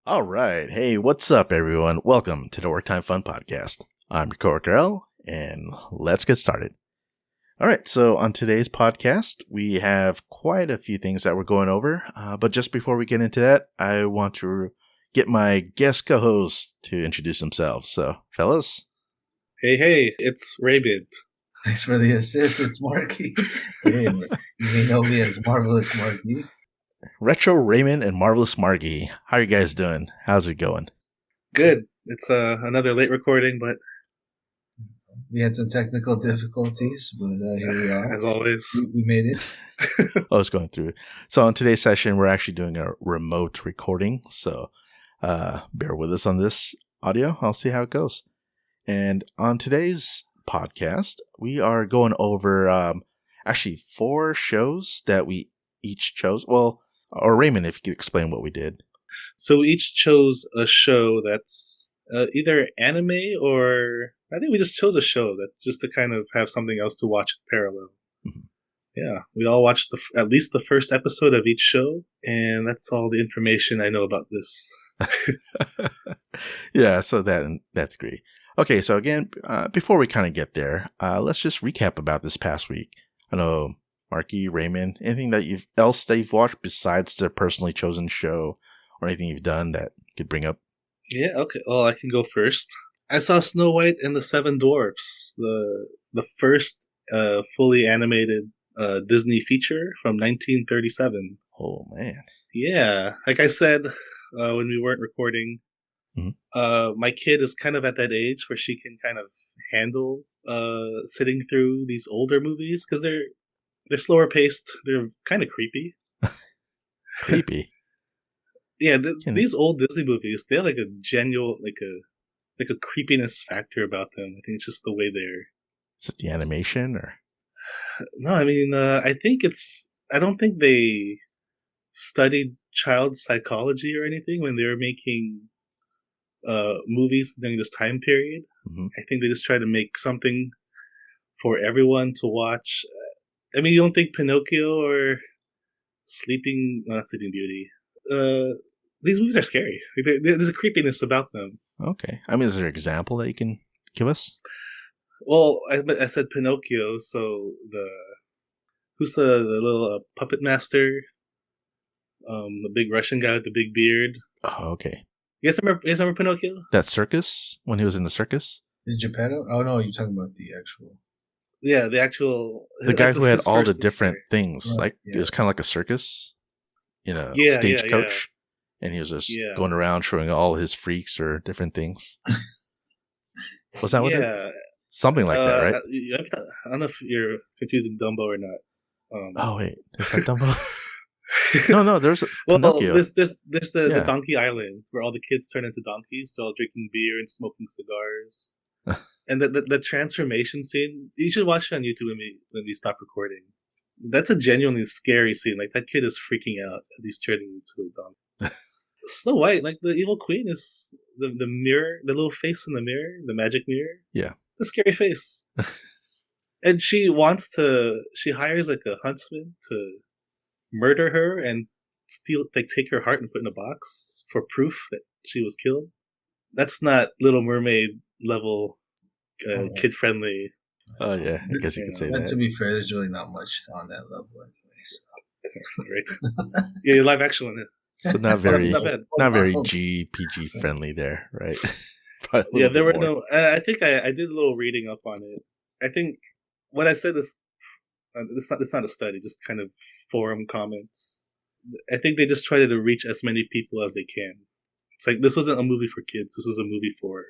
All right. Hey, what's up, everyone? Welcome to the Work Time Fun Podcast. I'm your coworker L, and let's get started. All right. So on today's podcast, we have quite a few things that we're going over. But just before we get into that, I want to get my guest co-hosts to introduce themselves. So, fellas. Hey, it's Raymond. Thanks for the assist. It's Marqui. Hey, you may know me as Marvelous Marqui. Retro Raymond and Marvelous Marqui. How are you guys doing? How's it going? Good. It's another late recording, but we had some technical difficulties, but here we are. As always. We made it. I was going through it. So on today's session, we're actually doing a remote recording. So bear with us on this audio. I'll see how it goes. And on today's podcast, we are going over actually 4 shows that we each chose. Well, or Raymond, if you could explain what we did. So we each chose a show that's either anime or I think we just chose a show that just to kind of have something else to watch in parallel. Mm-hmm. Yeah, we all watched at least the first episode of each show, and that's all the information I know about this. Yeah, so that's great. Okay, so again, before we kind of get there, let's just recap about this past week. I know, Marqui, Raymond, anything that you've watched besides the personally chosen show, or anything you've done that you could bring up? Yeah, okay. Well, I can go first. I saw Snow White and the Seven Dwarfs, the first fully animated Disney feature from 1937. Oh man! Yeah, like I said when we weren't recording. My kid is kind of at that age where she can kind of handle sitting through these older movies because they're slower paced. They're kind of creepy. Creepy. Yeah, these old Disney movies, they have like a genuine like a creepiness factor about them. I think it's just the way they're. Is it the animation or? No, I mean I think it's. I don't think they studied child psychology or anything when they were making movies during this time period. Mm-hmm. I think they just try to make something for everyone to watch. I mean, you don't think Pinocchio or not Sleeping Beauty. These movies are scary. There's a creepiness about them. Okay. I mean, is there an example that you can give us? Well, I said Pinocchio, so who's the little puppet master? The big Russian guy with the big beard. Oh, okay. You guys remember Pinocchio? That circus? When he was in the circus? Is Geppetto? Oh, no, you're talking about the actual... Yeah, the actual... The guy who had all the different things. Right. Like, yeah. It was kind of like a circus, stagecoach. Yeah. And he was just going around showing all his freaks or different things. Was that what it? Something like that, right? I don't know if you're confusing Dumbo or not. Oh, wait. Is that Dumbo? No, there's Pinocchio. There's the Donkey Island where all the kids turn into donkeys, so all drinking beer and smoking cigars. And the transformation scene, you should watch it on YouTube when we stop recording. That's a genuinely scary scene. Like, that kid is freaking out as he's turning into a donkey. Snow White, like the evil queen, is the mirror, the little face in the mirror, the magic mirror. Yeah, it's a scary face. And she hires like a huntsman to murder her and take her heart and put it in a box for proof that she was killed. That's not Little Mermaid level kid friendly. Oh yeah, I guess you could say that. To be fair, there's really not much on that level anyway. So. Right. Yeah, live action on it. So not very PG friendly there, right? Yeah, there were no. I think I did a little reading up on it. I think what I said is it's not a study, just kind of forum comments. I think they just tried to reach as many people as they can. It's like this wasn't a movie for kids. This was a movie for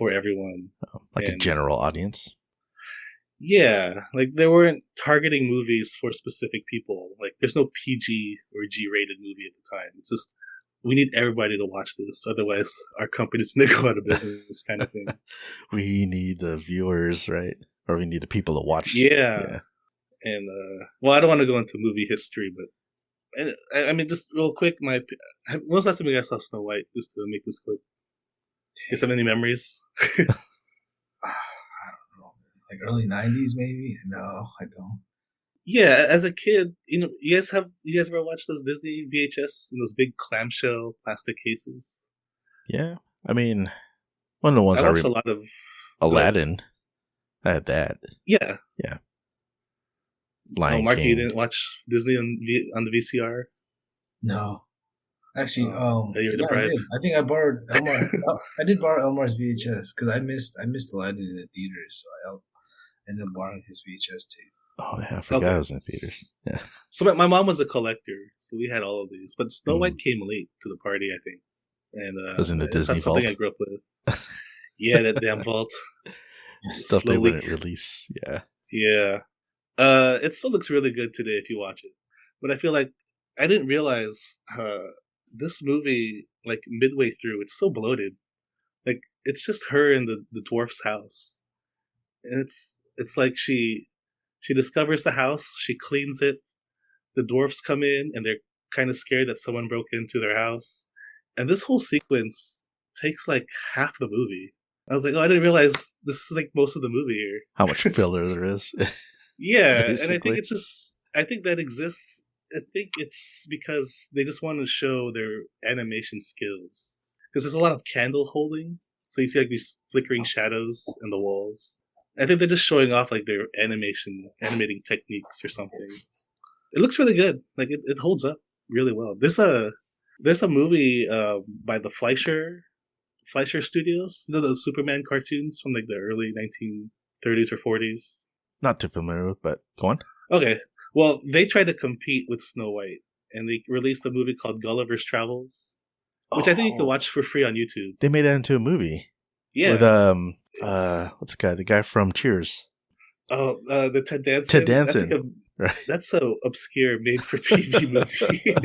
everyone, like a general audience. Yeah, like they weren't targeting movies for specific people. Like there's no PG or G-rated movie at the time. It's just we need everybody to watch this, otherwise our company's gonna go out of business, kind of thing. We need the viewers, right? Or we need the people to watch. Yeah. And well, I don't want to go into movie history, but I mean, just real quick, when was the last time you guys saw Snow White? Just to make this quick. Do you have any memories? Like early 90s, maybe? No, I don't. Yeah, as a kid, you guys ever watched those Disney VHS in those big clamshell plastic cases? Yeah. I mean, one of the I ones watched a lot of. Go ahead. Aladdin. I had that. Yeah. Yeah. Oh, Lion Marky, you King. didn't watch Disney on the VCR? No, actually, Oh, you're yeah, I deprived. did. I think I borrowed Elmar. I did borrow Elmar's VHS because I missed Aladdin in the theaters, so I ended up borrowing his VHS tape. Oh, yeah. I forgot Okay. it was in theaters. Yeah. So my mom was a collector, so we had all of these. But Snow White Mm. came late to the party, I think, and It was in the it's Disney not something vault. I grew up with. Yeah, that damn vault. Stuff they Slowly. wouldn't release. Yeah. Yeah. It still looks really good today if you watch it. But I feel like I didn't realize this movie, like midway through, it's so bloated. Like it's just her in the dwarf's house. And it's like she discovers the house, she cleans it, the dwarfs come in and they're kind of scared that someone broke into their house. And this whole sequence takes like half the movie. I was like, oh, I didn't realize this is like most of the movie here. How much filler there is. Yeah, and I Basically. think I think that exists. I think it's because they just want to show their animation skills. Because there's a lot of candle holding, so you see like these flickering shadows in the walls. I think they're just showing off like their animating techniques or something. It looks really good. Like it holds up really well. There's a movie by the Fleischer Studios, the Superman cartoons from like the early 1930s or 40s. Not too familiar with, but go on. Okay. Well, they tried to compete with Snow White, and they released a movie called Gulliver's Travels, which I think you can watch for free on YouTube. They made that into a movie. Yeah. With what's the guy? The guy from Cheers. Oh, the Ted Danson. Ted Danson. That's so obscure, made for TV movie.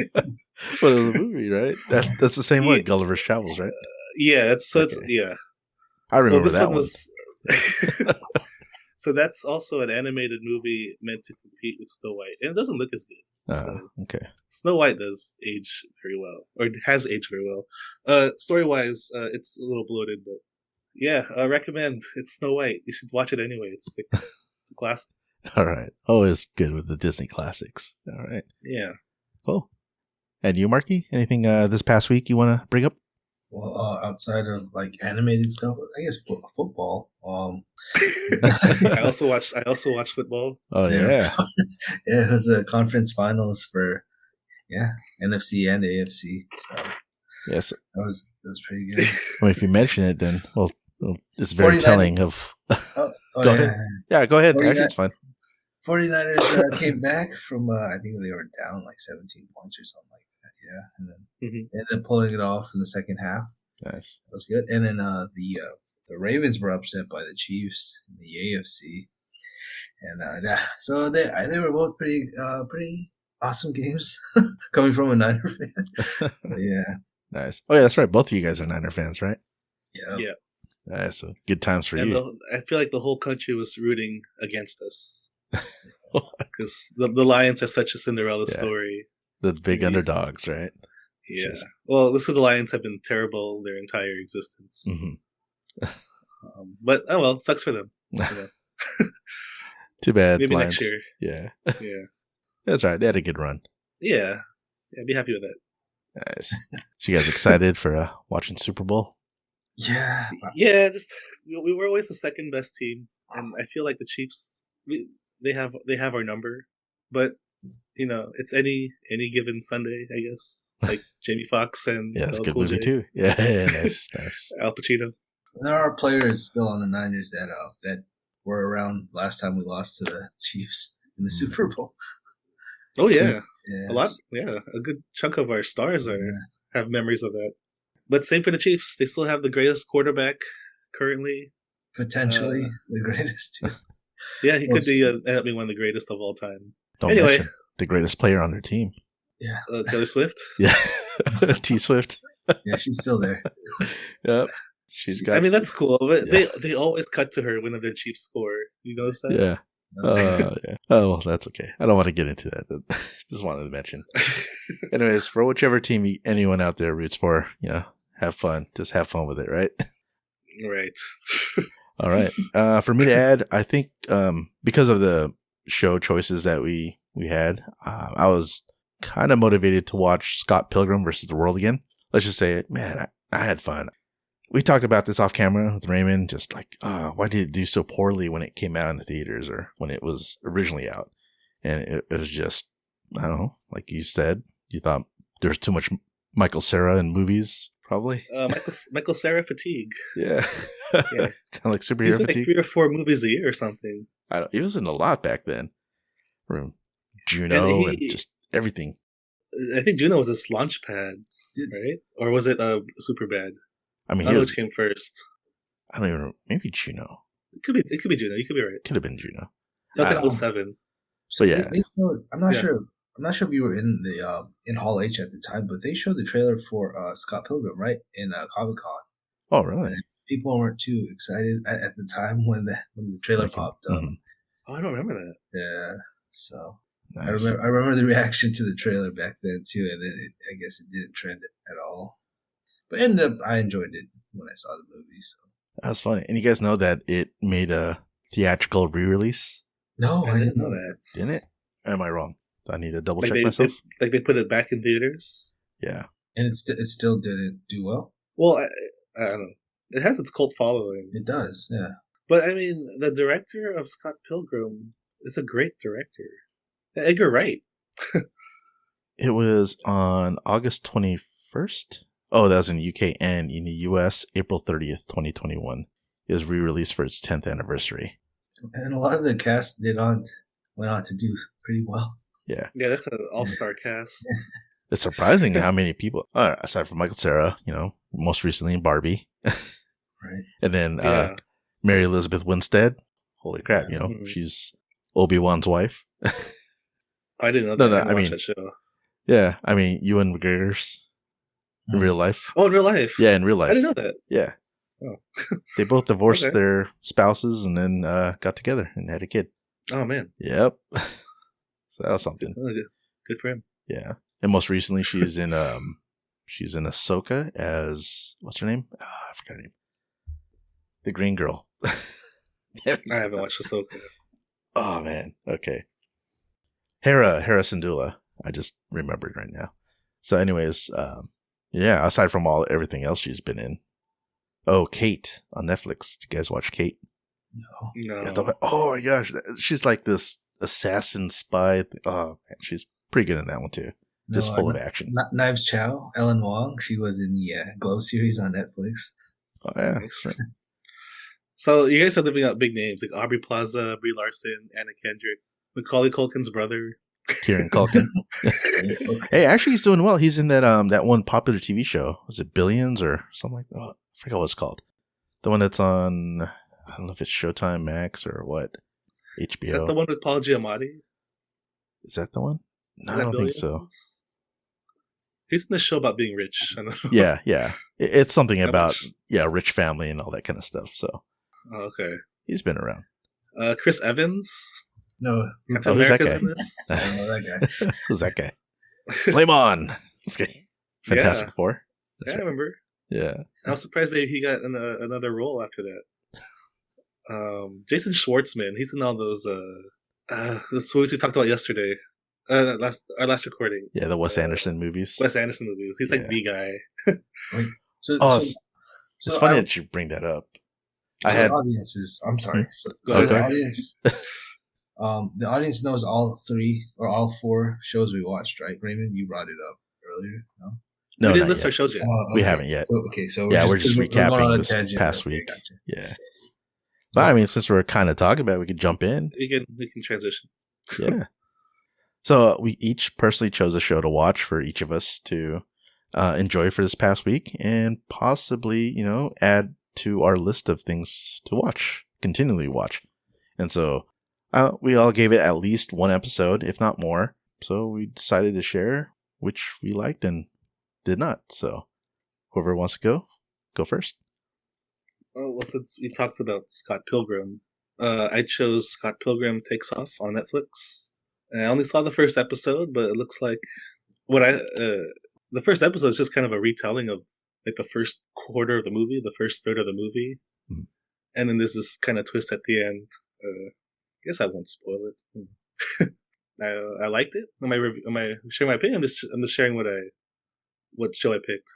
Well, it was a movie, right? That's the same one. Gulliver's Travels, right? Yeah. It's yeah. I remember this that one one. was. So that's also an animated movie meant to compete with Snow White, and it doesn't look as good. So Okay. Snow White does age very well, or has aged very well. Story wise, it's a little bloated, but yeah, I recommend. It's Snow White. You should watch it anyway. It's a classic. All right. Always good with the Disney classics. All right. Yeah. Cool. And you, Marky? Anything this past week you want to bring up? Well, outside of like animated stuff, I guess football. I also watched football. Oh yeah. Yeah, it was a conference finals for NFC and AFC. So Yes. that was pretty good. Well, if you mention it, then it's very 49 telling of. Oh, Go ahead. Yeah, go ahead. 49 Actually, it's fine. 49ers came back from I think they were down like 17 points or something like that. Yeah, and then ended up pulling it off in the second half. Nice. That was good. And then the Ravens were upset by the Chiefs in the AFC, and so they were both pretty awesome games coming from a Niner fan. Yeah. Nice. Oh yeah, that's right. Both of you guys are Niner fans, right? Yeah. Nice. So good times for you. I feel like the whole country was rooting against us because the Lions are such a Cinderella story. The big underdogs, right? Yeah. Well, the Lions have been terrible their entire existence. Mm-hmm. But oh well, sucks for them. Too bad. Maybe Lions. next year. Yeah. Yeah. That's right. They had a good run. Yeah. I'd be happy with that. Nice. So you guys excited for watching Super Bowl? Yeah. Yeah. Just we were always the second best team, and I feel like the Chiefs they have our number, but it's any given Sunday, I guess. Like Jamie Foxx and it's a good movie too. Yeah, nice. Al Pacino. There are players still on the Niners that were around last time we lost to the Chiefs in the Super Bowl. Oh yeah, yeah. A lot. Yeah, a good chunk of our stars have memories of that. But same for the Chiefs. They still have the greatest quarterback currently. Potentially the greatest. Yeah, he could be one of the greatest of all time. Don't mention the greatest player on their team. Yeah, Taylor Swift. Yeah, T Swift. Yeah, she's still there. Yep, she's got. I mean, that's cool, but they always cut to her whenever the Chiefs score. You notice that? Yeah. Yeah. Oh, well, that's okay. I don't want to get into that. Just wanted to mention. Anyways, for whichever team anyone out there roots for, have fun. Just have fun with it, right? Right. All right. For me to add, I think because of the show choices that we had, I was kind of motivated to watch Scott Pilgrim versus the World again. Let's just say it, man. I had fun. We talked about this off camera with Raymond, just like, why did it do so poorly when it came out in the theaters or when it was originally out? And it was just, I don't know, like you said, you thought there was too much Michael Cera in movies, probably. Michael Cera fatigue. Yeah. Yeah. Kind of like superhero He's in fatigue. like 3 or 4 movies a year or something. He was in a lot back then. Juno and just everything. I think Juno was his launch pad, right? Or was it Superbad? I mean, I don't know which came first. I don't even know. Maybe Juno. It could be Juno. You could be right. Could have been Juno. That was like 07. So yeah, I'm not sure. I'm not sure if you were in the in Hall H at the time, but they showed the trailer for Scott Pilgrim, right, in Comic-Con. Oh, really? And people weren't too excited at the time when the trailer popped up. Mm-hmm. Oh, I don't remember that. Yeah, so nice. I remember the reaction to the trailer back then too, and I guess it didn't trend at all. But ended up, I enjoyed it when I saw the movie. So that was funny. And you guys know that it made a theatrical re-release? No, I didn't know that. Didn't it? Or am I wrong? Do I need to double check myself? They put it back in theaters? Yeah. And it still didn't do well? Well, I don't know. It has its cult following. It does, yeah. But, I mean, the director of Scott Pilgrim is a great director. Edgar Wright. It was on August 21st? Oh, that was in the UK, and in the US, April 30th, 2021. It was re-released for its 10th anniversary. And a lot of the cast went on to do pretty well. Yeah. Yeah, that's an all-star cast. It's surprising how many people, aside from Michael Cera, most recently in Barbie. Right. And then Mary Elizabeth Winstead. Holy crap, she's Obi-Wan's wife. I didn't know that. No, I didn't watch that show. Yeah, I mean, Ewan McGregor's in real life. Oh, in real life? Yeah, in real life. I didn't know that. Yeah. Oh. They both divorced their spouses and then got together and had a kid. Oh, man. Yep. So that was something. Good for him. Yeah. And most recently, she's in Ahsoka as, what's her name? I forgot her name. The green girl. I haven't watched Ahsoka. Oh, man. Okay. Hera Syndulla. I just remembered right now. So anyways, aside from everything else she's been in. Oh, Kate on Netflix. Did you guys watch Kate? No. Oh my gosh. She's like this assassin spy. Oh, man, she's pretty good in that one too. Just full of action. Knives Chow, Ellen Wong. She was in the Glow series on Netflix. Oh, yeah. Nice. Right. So you guys are living out big names like Aubrey Plaza, Brie Larson, Anna Kendrick, Macaulay Culkin's brother. Kieran Culkin. Hey, actually, he's doing well. He's in that one popular TV show. Was it Billions or something like that? Oh, I forgot what it's called. The one that's on, I don't know if it's Showtime Max or what. HBO. Is that the one with Paul Giamatti? Is that the one? No, I don't think so. He's in the show about being rich. I don't know. Yeah. It's something about rich family and all that kind of stuff. So. Oh, okay. He's been around. Chris Evans. No. Captain America's in this. I don't know that guy. Who's that guy? Flame on. Okay. Fantastic Four. That's right. I remember. Yeah. I was surprised that he got another role after that. Jason Schwartzman. He's in all those movies we talked about yesterday. Our last recording. Yeah, the Wes Anderson movies. Wes Anderson movies. He's like the guy. It's funny that you bring that up. Audiences. I'm sorry. The audience. The audience knows all 3 or all 4 shows we watched, right? Raymond, you brought it up earlier. No, we didn't list our shows yet. Okay. We haven't yet. So we're just recapping this past week. Gotcha. Yeah. But I mean, since we're kind of talking about it, we could jump in. We can transition. Yeah. So we each personally chose a show to watch for each of us to enjoy for this past week and possibly, add to our list of things to watch, continually watch. And so we all gave it at least one episode, if not more. So we decided to share which we liked and did not. So whoever wants to go first. Oh, well, since we talked about Scott Pilgrim, I chose Scott Pilgrim Takes Off on Netflix. And I only saw the first episode, but it looks like the first episode is just kind of a retelling of like the first quarter of the movie, the first third of the movie. Mm-hmm. And then there's this kind of twist at the end. guess I won't spoil it. I liked it. Am I sharing my opinion? I'm just sharing what show I picked.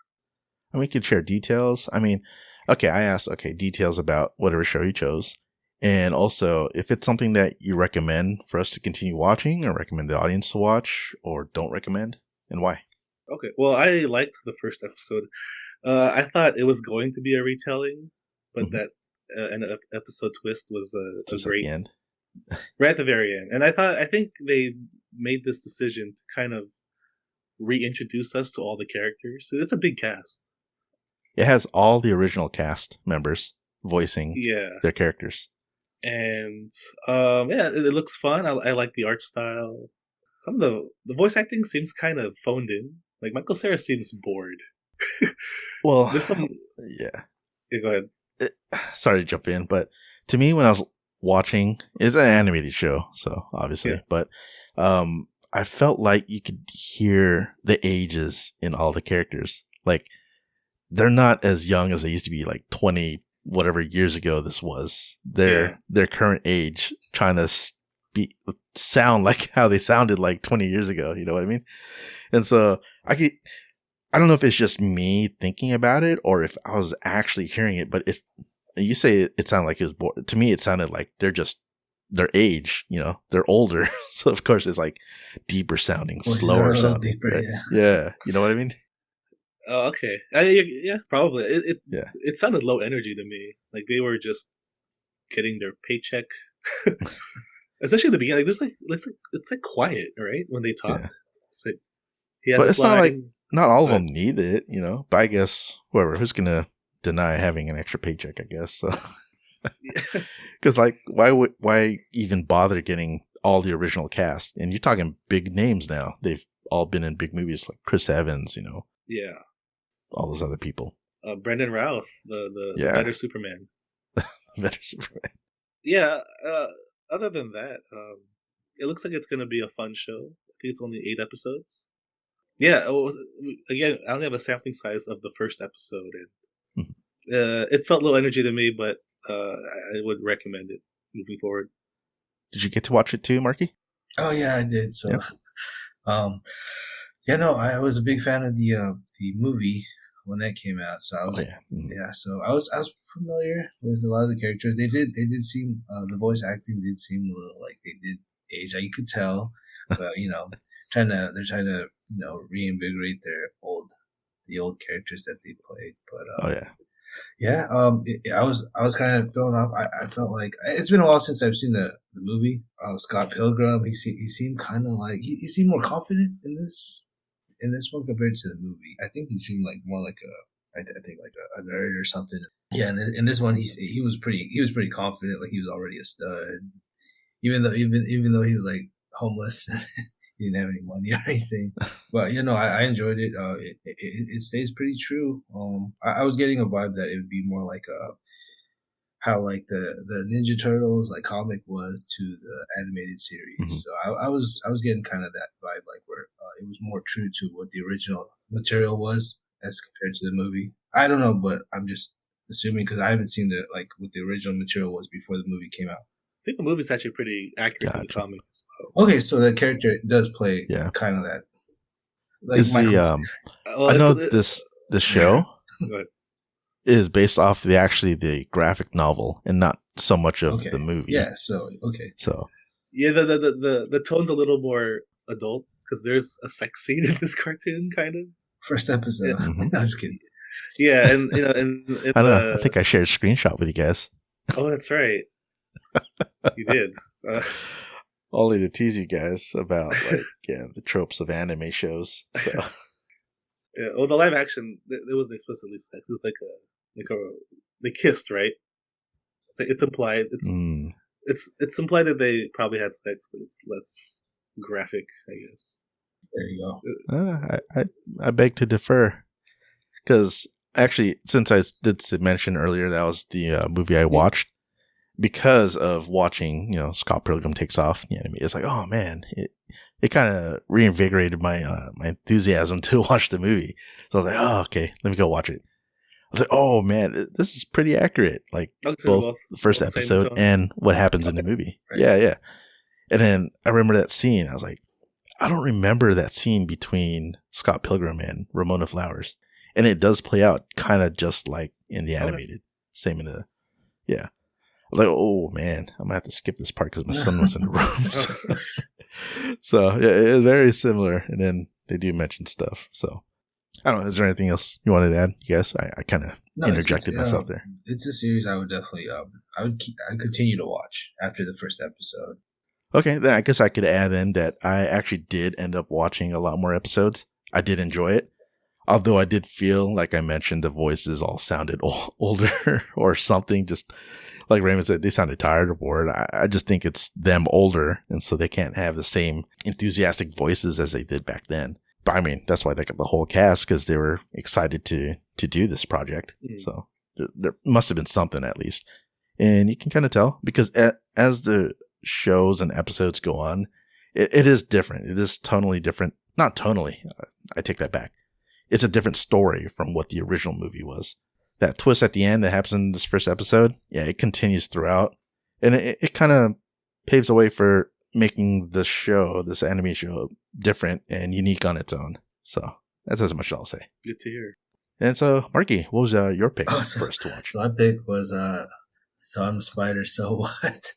And we can share details. I mean, okay, I asked, details about whatever show you chose. And also, if it's something that you recommend for us to continue watching or recommend the audience to watch or don't recommend, and why? Okay, well, I liked the first episode. I thought it was going to be a retelling, but that episode twist was a Just at great the end. right at the very end. And I think they made this decision to kind of reintroduce us to all the characters. So it's a big cast. It has all the original cast members voicing their characters. And it looks fun. I like the art style. Some of the voice acting seems kind of phoned in. Like Michael Cera seems bored. Well, there's some. Yeah, go ahead. Sorry to jump in, but to me, when I was watching, it's an animated show, so obviously, but I felt like you could hear the ages in all the characters. Like they're not as young as they used to be, like 20 whatever years ago. This was their current age, trying to sound like how they sounded like 20 years ago. You know what I mean? And so I don't know if it's just me thinking about it or if I was actually hearing it, but if you say it sounded like it was bored, to me it sounded like they're just their age, they're older. So of course it's like deeper sounding, slower sounding. Deeper, right? Yeah. You know what I mean? Oh, okay. Yeah, probably. It sounded low energy to me. Like they were just getting their paycheck. Especially in the beginning, like it's like quiet, right? When they talk. Yeah. It's like but it's not like not all of them need it, But I guess who's gonna deny having an extra paycheck? I guess so. Because like, why even bother getting all the original cast? And you're talking big names now. They've all been in big movies like Chris Evans, Yeah. All those other people. Brendan Routh, the better Superman. Better Superman. Yeah. Other than that, it looks like it's going to be a fun show. I think it's only 8 episodes. Yeah. Again, I only have a sampling size of the first episode, and it felt low energy to me, but I would recommend it moving forward. Did you get to watch it too, Marqui? Oh yeah, I did. So, I was a big fan of the movie when that came out. So I was, so I was familiar with a lot of the characters. They did seem the voice acting did seem a little like they did age. You could tell, but they're trying to reinvigorate the old characters that they played. But I was kind of thrown off. I felt like it's been a while since I've seen the movie. Scott Pilgrim. He seemed kind of like he seemed more confident in this one compared to the movie. I think he seemed like more like I think like a nerd or something. Yeah, and in this one he was pretty confident. Like he was already a stud, even though he was like homeless. He didn't have any money or anything, but I enjoyed it. It stays pretty true. I was getting a vibe that it would be more like how like the Ninja Turtles like comic was to the animated series. Mm-hmm. So I was getting kind of that vibe, like where it was more true to what the original material was as compared to the movie. I don't know, but I'm just assuming because I haven't seen what the original material was before the movie came out. I think the movie's actually pretty accurate to the comic as well. Okay, so the character does play kind of that. Like I know this show is based off the graphic novel and not so much of the movie. Yeah, so yeah, the tone's a little more adult because there's a sex scene in this cartoon, kind of. First episode. Yeah. I was kidding. Yeah, and I don't know. I think I shared a screenshot with you guys. Oh, that's right. You did. Only to tease you guys about the tropes of anime shows. So. Yeah. Well, the live action it wasn't explicitly sex. It was they kissed, right? It's implied. It's implied that they probably had sex, but it's less graphic, I guess. There you go. I beg to differ, because actually, since I did mention earlier that was the movie I watched. Because of watching, Scott Pilgrim Takes Off, the anime, it's like, oh man, it kind of reinvigorated my my enthusiasm to watch the movie. So I was like, oh, okay, let me go watch it. was like, oh man, this is pretty accurate. Like both the first episode and what happens in the movie. Right. Yeah. And then I remember that scene. I was like, I don't remember that scene between Scott Pilgrim and Ramona Flowers. And it does play out kind of just like in the animated. Same in the, yeah. I was like, oh man, I'm going to have to skip this part because my son was in the room. So yeah, it is very similar. And then they do mention stuff. So I don't know. Is there anything else you wanted to add? Yes, I kind of interjected myself there. It's a series I would definitely, I'd continue to watch after the first episode. Okay, then I guess I could add in that I actually did end up watching a lot more episodes. I did enjoy it. Although I did feel, like I mentioned, the voices all sounded older or something. Just like Raymond said, they sounded tired or bored. I just think it's them older, and so they can't have the same enthusiastic voices as they did back then. But I mean, that's why they got the whole cast, because they were excited to do this project. So there must have been something at least. And you can kind of tell, because as the shows and episodes go on, it is different. It is tonally different. Not tonally. I take that back. It's a different story from what the original movie was. That twist at the end that happens in this first episode, yeah, it continues throughout. And it kind of paves the way for making the show, this anime show, different and unique on its own. So that's as much as I'll say. Good to hear. And so, Marqui, what was your pick for us to watch? So my pick was So I'm a Spider, So What?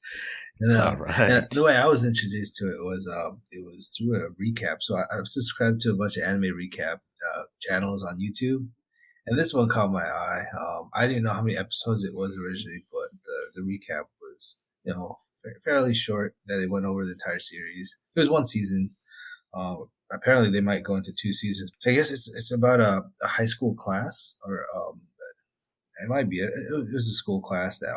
And, all right. And the way I was introduced to it was through a recap. So I've subscribed to a bunch of anime recap channels on YouTube, and this one caught my eye. I didn't know how many episodes it was originally, but the recap was fairly short. That it went over the entire series. It was one season. Apparently, they might go into 2 seasons. I guess it's about a high school class, or it might be. It was a school class that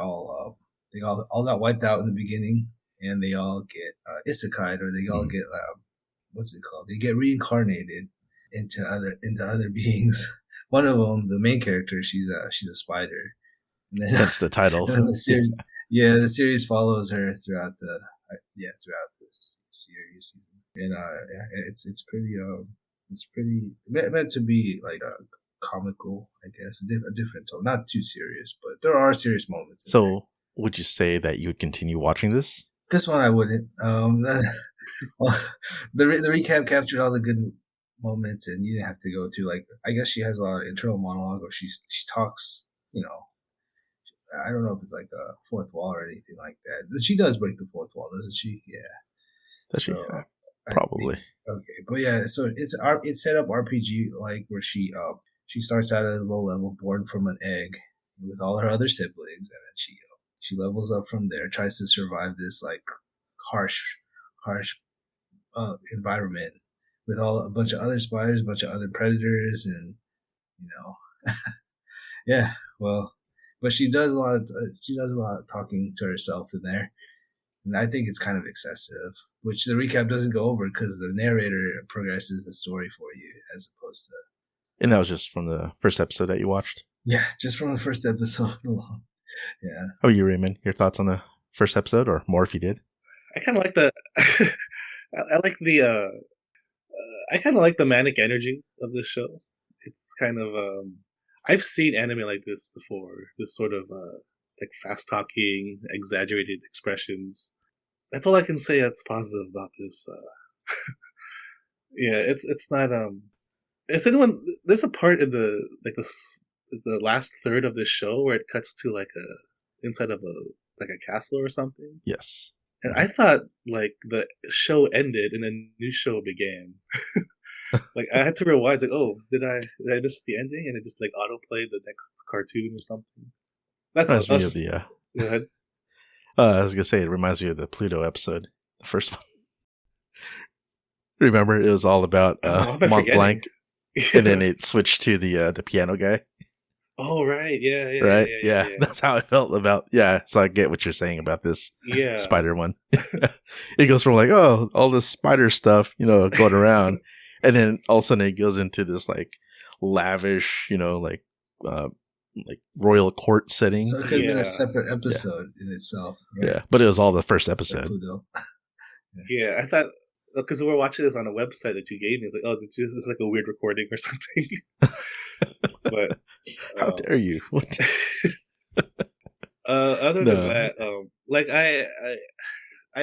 they all got wiped out in the beginning, and they all get isekai'd, or they all get what's it called? They get reincarnated into other beings. One of them, the main character, she's a spider. And then, that's the title. The series follows her throughout the series season, and it's pretty meant to be like a comical, I guess, a different tone, not too serious, but there are serious moments. So, would you say that you would continue watching this? This one I wouldn't. The recap captured all the good moments, and you didn't have to go through, like, I guess she has a lot of internal monologue, or she talks. I don't know if it's like a fourth wall or anything like that. She does break the fourth wall, doesn't she? Yeah. Does she? Probably. Okay, but yeah, so it's set up RPG like, where she starts out at a low level, born from an egg with all her other siblings, and then she levels up from there, tries to survive this like harsh environment with a bunch of other spiders, a bunch of other predators, and yeah, well, but she does a lot of talking to herself in there, and I think it's kind of excessive, which the recap doesn't go over because the narrator progresses the story for you as opposed to. And that was just from the first episode that you watched? Yeah, just from the first episode alone. Yeah. Oh, you, Raymond, your thoughts on the first episode, or more if you did? I kind of like I kind of like the manic energy of this show. It's kind of I've seen anime like this before. This sort of like fast talking, exaggerated expressions. That's all I can say that's positive about this. Yeah, it's not Is anyone? There's a part in the last third of the show where it cuts to like inside of a castle or something. Yes. And I thought like the show ended and then new show began. Like I had to rewind. Like, oh, did I miss the ending? And it just like autoplayed the next cartoon or something. That's Go ahead. I was gonna say, it reminds me of the Pluto episode, the first one. Remember, it was all about Mont Blanc, and then it switched to the piano guy. Oh right, yeah, right, yeah. That's how I felt about. Yeah, so I get what you're saying about this spider one. It goes from like, oh, all this spider stuff, going around, and then all of a sudden it goes into this like lavish, like royal court setting. So it could have been a separate episode in itself. Right? Yeah, but it was all the first episode. Yeah, I thought, because we were watching this on a website that you gave me. It's like, oh, this is like a weird recording or something. But How dare you? What? other than No. that, like I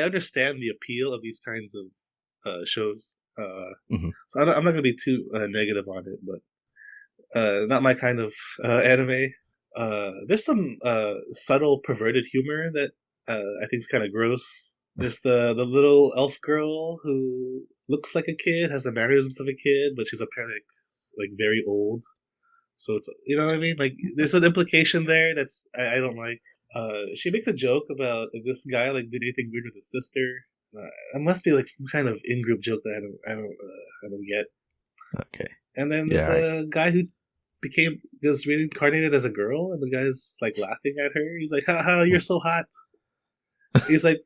understand the appeal of these kinds of shows. Mhm. So I'm not gonna be too negative on it, but not my kind of anime. There's some subtle perverted humor that I think is kind of gross. There's the little elf girl who looks like a kid, has the mannerisms of a kid, but she's apparently like very old. So it's, you know what I mean? Like there's an implication there that's I don't like. She makes a joke about if this guy like did anything weird with his sister. It must be like some kind of in-group joke that I don't get. Okay. And then there's Yeah. a guy who was reincarnated as a girl, and the guy's like laughing at her. He's like, "Ha, you're so hot." He's like,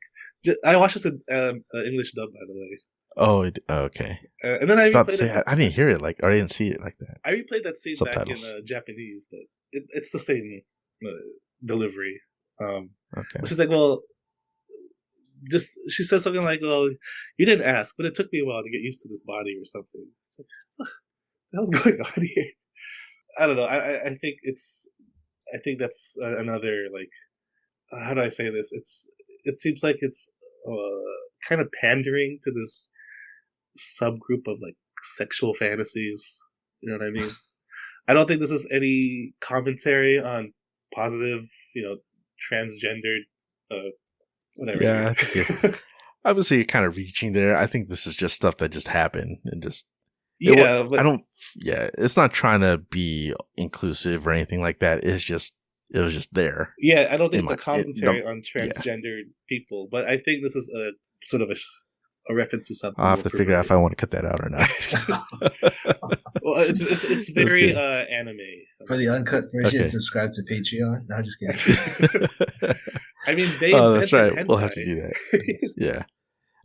I watched this in English dub, by the way. Oh, okay. And then I I was about to replayed say it. I didn't hear it like, or I didn't see it like that. I replayed that scene back in Subtitles. Japanese, but it's the same delivery. Okay. She's like, well, she says something like, "Well, you didn't ask, but it took me a while to get used to this body or something." It's like, what the hell's going on here? I don't know. I think I think that's another like. How do I say this? It seems like it's kind of pandering to this subgroup of like sexual fantasies. You know what I mean? I don't think this is any commentary on positive, transgendered, whatever. Yeah, I think obviously you're kind of reaching there. I think this is just stuff that just happened and just. Yeah, but I don't. Yeah, it's not trying to be inclusive or anything like that. It was just there. yeah, I don't think it's a commentary on Yeah. transgendered people, but I think this is a sort of a reference to something. I'll have to figure out if I want to cut that out or not. Well, it's very anime. For the uncut version, Okay. subscribe to Patreon. No, just kidding. I mean, they oh, that's right. hentai. We'll have to do that. Yeah.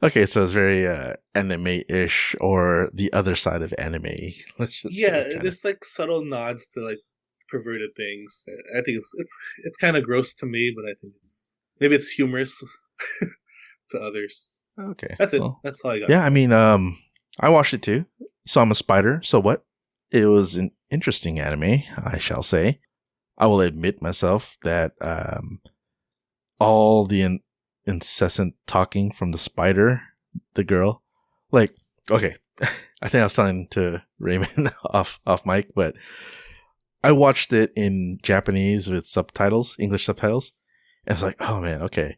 Okay, so it's very anime-ish, or the other side of anime. Let's just say, there's like subtle nods to like perverted things. I think it's kind of gross to me, but I think maybe it's humorous to others. Okay, that's it. Well, that's all I got. Yeah, I mean, I watched it too. So I'm a spider. So what? It was an interesting anime, I shall say. I will admit myself that all the incessant talking from the spider, the girl, like, okay, I think I was telling to Raymond off mic, but I watched it in Japanese with subtitles, English subtitles, and it's like, oh man, okay,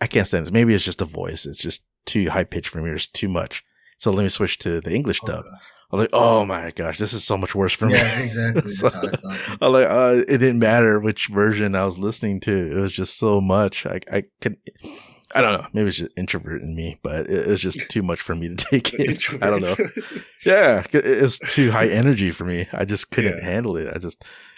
I can't stand this. Maybe it's just the voice; it's just too high pitched for me. It's too much. So let me switch to the English dub. Gosh. I was like, oh my gosh, this is so much worse for me. Yeah, exactly. So, that's how I felt. I was like, it didn't matter which version I was listening to. It was just so much. I don't know. Maybe it's just introvert in me, but it was just too much for me to take in. I don't know. Yeah, it's too high energy for me. I just couldn't handle it.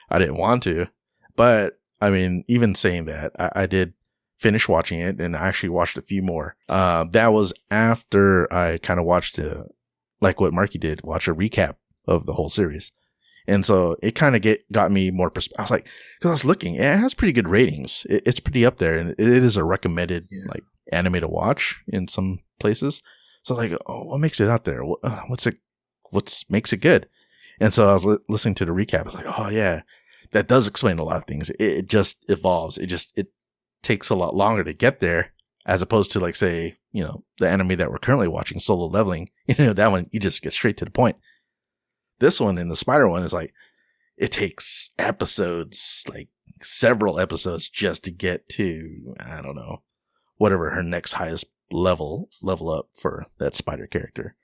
I didn't want to. But I mean, even saying that, I did finish watching it, and I actually watched a few more. That was after I kind of watched like what Marqui did, watch a recap of the whole series. And so it kind of got me more perspective. I was like, because I was looking, it has pretty good ratings. It's pretty up there, and it is a recommended like anime to watch in some places. So like, oh, what makes it out there? What makes it good? And so I was listening to the recap. I was like, oh yeah, that does explain a lot of things. It just evolves. It takes a lot longer to get there, as opposed to like, say, the anime that we're currently watching, Solo Leveling. That one you just get straight to the point. This one and the spider one is like, it takes episodes, like several episodes, just to get to, I don't know, whatever her next highest level up for that spider character.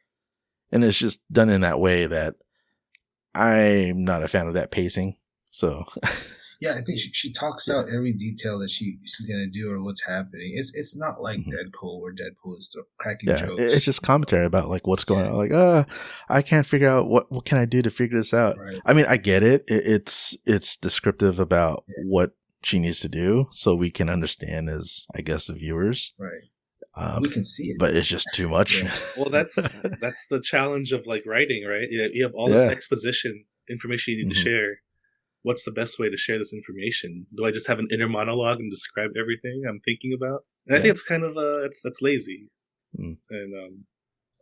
And it's just done in that way that I'm not a fan of that pacing. So yeah, I think she talks out every detail that she's gonna do or what's happening. It's not like Deadpool, where Deadpool is cracking jokes. It's just commentary about like what's going on. Like, I can't figure out what can I do to figure this out. Right. I mean, I get it. It's descriptive about what she needs to do, so we can understand as, I guess, the viewers. Right. We can see it, but it's just too much. Well, that's the challenge of like writing, right? You have all this exposition information you need to share. What's the best way to share this information? Do I just have an inner monologue and describe everything I'm thinking about? And I think it's kind of that's lazy. And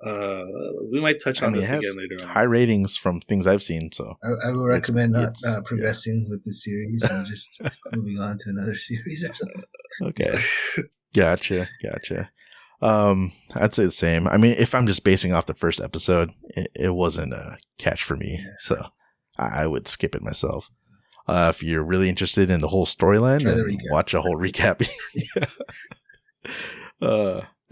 We might touch I on mean, it this has again later on. high ratings from things I've seen, so I would recommend not yeah. progressing with the series and just moving on to another series or something. Okay. Gotcha. I'd say the same. I mean, if I'm just basing off the first episode, it wasn't a catch for me, so I would skip it myself. If you're really interested in the whole storyline, then watch a whole recap.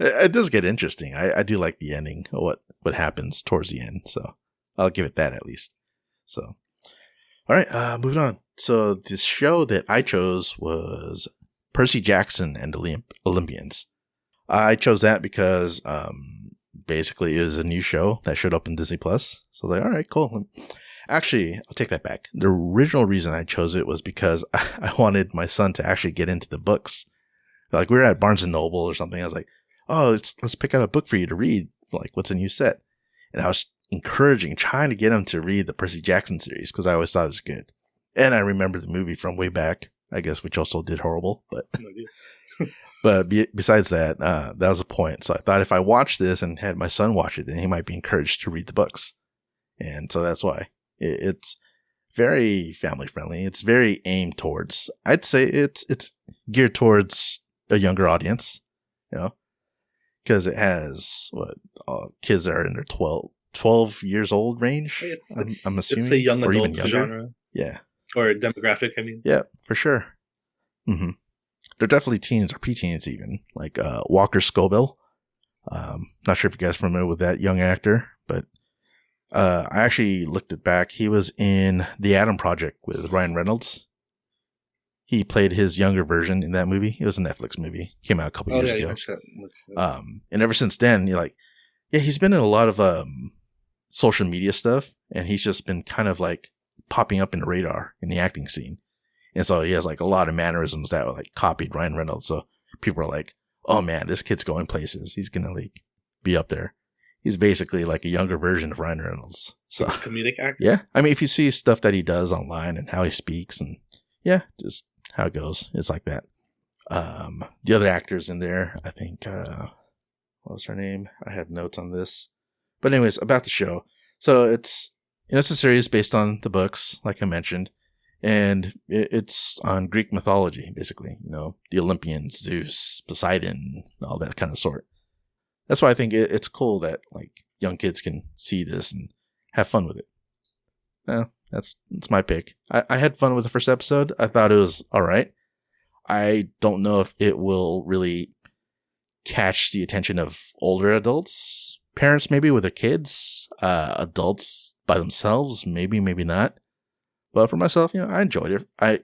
It does get interesting. I do like the ending, what happens towards the end, so I'll give it that at least. So, all right, moving on. So the show that I chose was Percy Jackson and the Olympians. I chose that because basically it was a new show that showed up in Disney Plus. So I was like, all right, cool. Actually, I'll take that back. The original reason I chose it was because I wanted my son to actually get into the books. Like we were at Barnes & Noble or something. I was like, oh, let's pick out a book for you to read. Like, what's a new set? And I was trying to get him to read the Percy Jackson series because I always thought it was good. And I remember the movie from way back, I guess, which also did horrible. But besides that, that was a point. So I thought if I watched this and had my son watch it, then he might be encouraged to read the books. And so that's why. It's very family friendly. It's very aimed towards, I'd say it's geared towards a younger audience, because it has kids that are in their 12 years old range. I'm assuming it's a young or adult even younger. genre. Yeah. Or demographic, I mean. Yeah, for sure. Mm-hmm. They're definitely teens or preteens even, like Walker Scobell. Not sure if you guys are familiar with that young actor, but I actually looked it back. He was in The Adam Project with Ryan Reynolds. He played his younger version in that movie. It was a Netflix movie. Came out a couple years ago. And ever since then, he's been in a lot of social media stuff, and he's just been kind of like popping up in the radar in the acting scene. And so he has like a lot of mannerisms that were like copied Ryan Reynolds. So people are like, oh man, this kid's going places. He's going to like be up there. He's basically like a younger version of Ryan Reynolds. So comedic actor. Yeah. I mean, if you see stuff that he does online and how he speaks and just how it goes, it's like that. The other actors in there, I think, what was her name? I had notes on this, but anyways, about the show. So it's a series based on the books, like I mentioned. And it's on Greek mythology, basically, the Olympians, Zeus, Poseidon, all that kind of sort. That's why I think it's cool that like young kids can see this and have fun with it. That's my pick. I had fun with the first episode. I thought it was all right. I don't know if it will really catch the attention of older adults, parents maybe with their kids, adults by themselves, maybe not. But for myself, I enjoyed it. I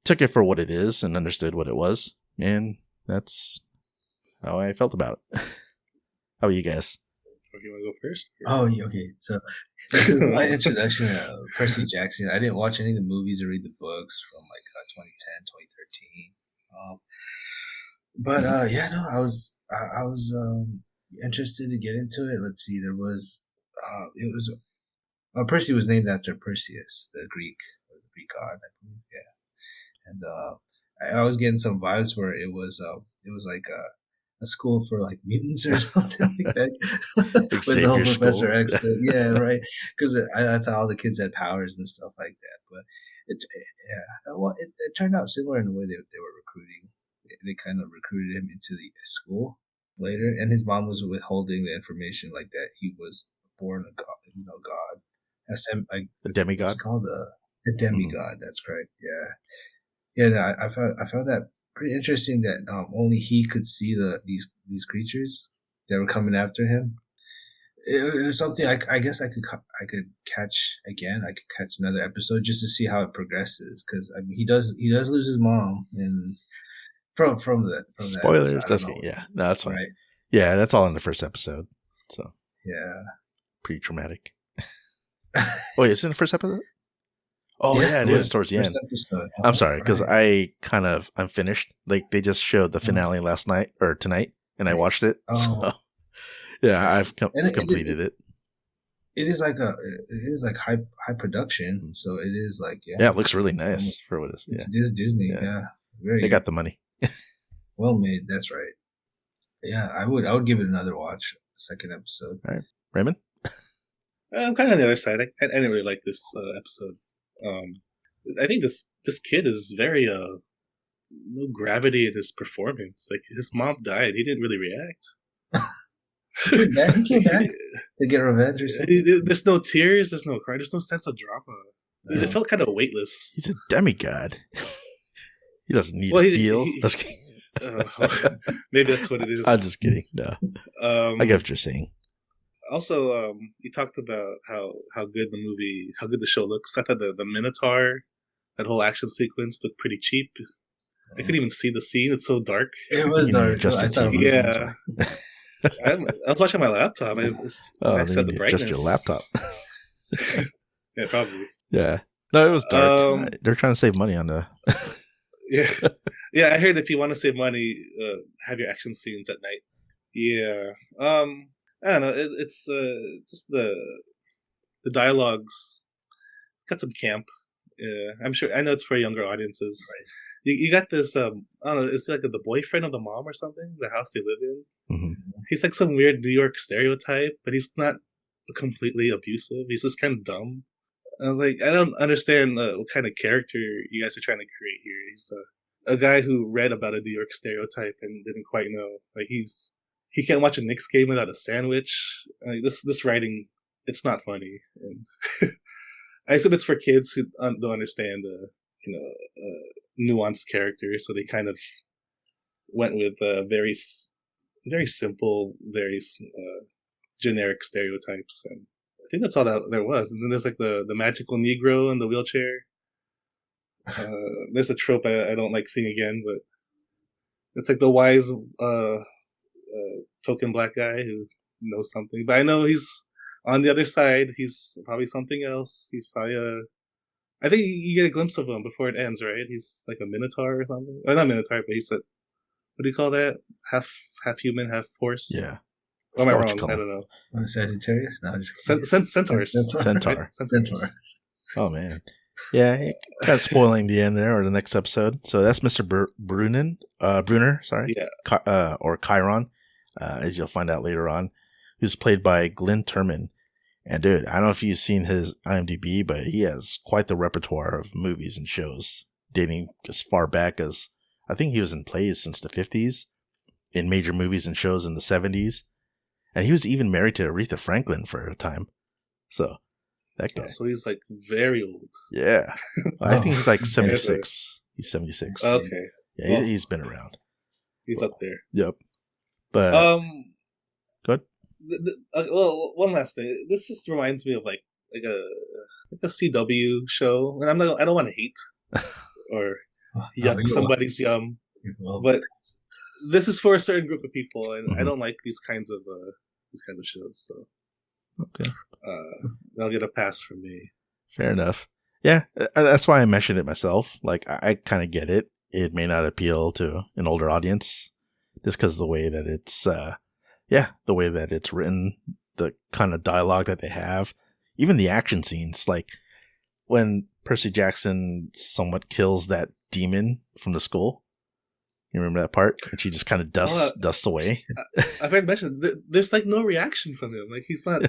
took it for what it is and understood what it was. And that's how I felt about it. How about you guys? You want to go first? Oh, okay. So this is my introduction to Percy Jackson. I didn't watch any of the movies or read the books from like 2010, 2013. I was interested to get into it. Let's see. Percy was named after Perseus, the Greek god, I believe. Yeah, and I was getting some vibes where it was like a school for like mutants or something like that, with the whole Professor X. Yeah, right. Because I thought all the kids had powers and stuff like that, but it turned out similar in the way they were recruiting. They kind of recruited him into the school later, and his mom was withholding the information like that he was born a god, god. A demigod. It's called a demigod. Mm-hmm. That's correct. Yeah. No, I found that pretty interesting that only he could see these creatures that were coming after him. It was something I guess I could catch again. I could catch another episode just to see how it progresses, because I mean he does lose his mom, and from that spoilers. No, that's fine. Right? Yeah, that's all in the first episode. So yeah, pretty traumatic. Wait, it's in the first episode? Oh yeah, it is towards the end. Episode. I'm sorry, because I'm finished. Like they just showed the finale last night or tonight, and I watched it. Oh. So, yeah, I've completed it. It is like high production, so it is like yeah, it looks really nice for what it is. It's Disney, yeah. They got the money. Well made. That's right. Yeah, I would give it another watch. second episode. All right, Raymond. I'm kind of on the other side. I didn't really like this episode. I think this kid is very no gravity in his performance. Like his mom died, he didn't really react. He came back to get revenge or something. There's no tears, there's no cry, there's no sense of drama. It felt kind of weightless. He's a demigod. He doesn't need to feel. Maybe that's what it is. I'm just kidding. No, I get what you're saying. Also, you talked about how good the show looks. I thought the Minotaur, that whole action sequence looked pretty cheap. I couldn't even see the scene. It's so dark. It was dark. Yeah. I was watching my laptop. I set the brightness. Just your laptop. Yeah, probably. Yeah. No, it was dark. They're trying to save money on the. Yeah. I heard if you want to save money, have your action scenes at night. Yeah. I don't know. It's just the dialogues got some camp. I know it's for younger audiences. Right. You got this. I don't know. It's like the boyfriend of the mom or something. The house they live in. Mm-hmm. He's like some weird New York stereotype, but he's not completely abusive. He's just kind of dumb. I was like, I don't understand what kind of character you guys are trying to create here. He's a guy who read about a New York stereotype and didn't quite know. Like he can't watch a Knicks game without a sandwich. Like this writing, it's not funny. And I assume it's for kids who don't understand nuanced characters, so they kind of went with very very simple, very generic stereotypes, and I think that's all that there was. And then there's like the magical Negro in the wheelchair. There's a trope I don't like seeing again, but it's like the wise token black guy who knows something. But I know he's on the other side. He's probably something else. He's probably I think you get a glimpse of him before it ends, right? He's like a minotaur or something. Or not minotaur, but he's what do you call that? Half human, half horse. Yeah. Or am I wrong? I don't know. Sagittarius? No, just Centaurs. Centaur. Centaur. Oh man. Yeah, kind of spoiling the end there or the next episode. So that's Mr. Brunner, sorry. Yeah. Or Chiron, as you'll find out later on, who's played by Glenn Turman. And dude, I don't know if you've seen his IMDb, but he has quite the repertoire of movies and shows dating as far back as I think he was in plays since the 50s, in major movies and shows in the 70s. And he was even married to Aretha Franklin for a time. So that guy. So he's like very old. Yeah. I think he's like 76. He's 76. Okay. Yeah, he's been around. He's up there. Yep. But good. Well, one last thing. This just reminds me of like a CW show, and I don't want to hate or yuck somebody's yum, but this is for a certain group of people, and I don't like these kinds of shows. So okay, they'll get a pass from me. Fair enough. Yeah, that's why I mentioned it myself. Like I kind of get it. It may not appeal to an older audience just because of the way that it's. The way that it's written, the kind of dialogue that they have, even the action scenes, like when Percy Jackson somewhat kills that demon from the school. You remember that part? And she just kind of dusts away. I've heard mentioned there's like no reaction from him. Like he's not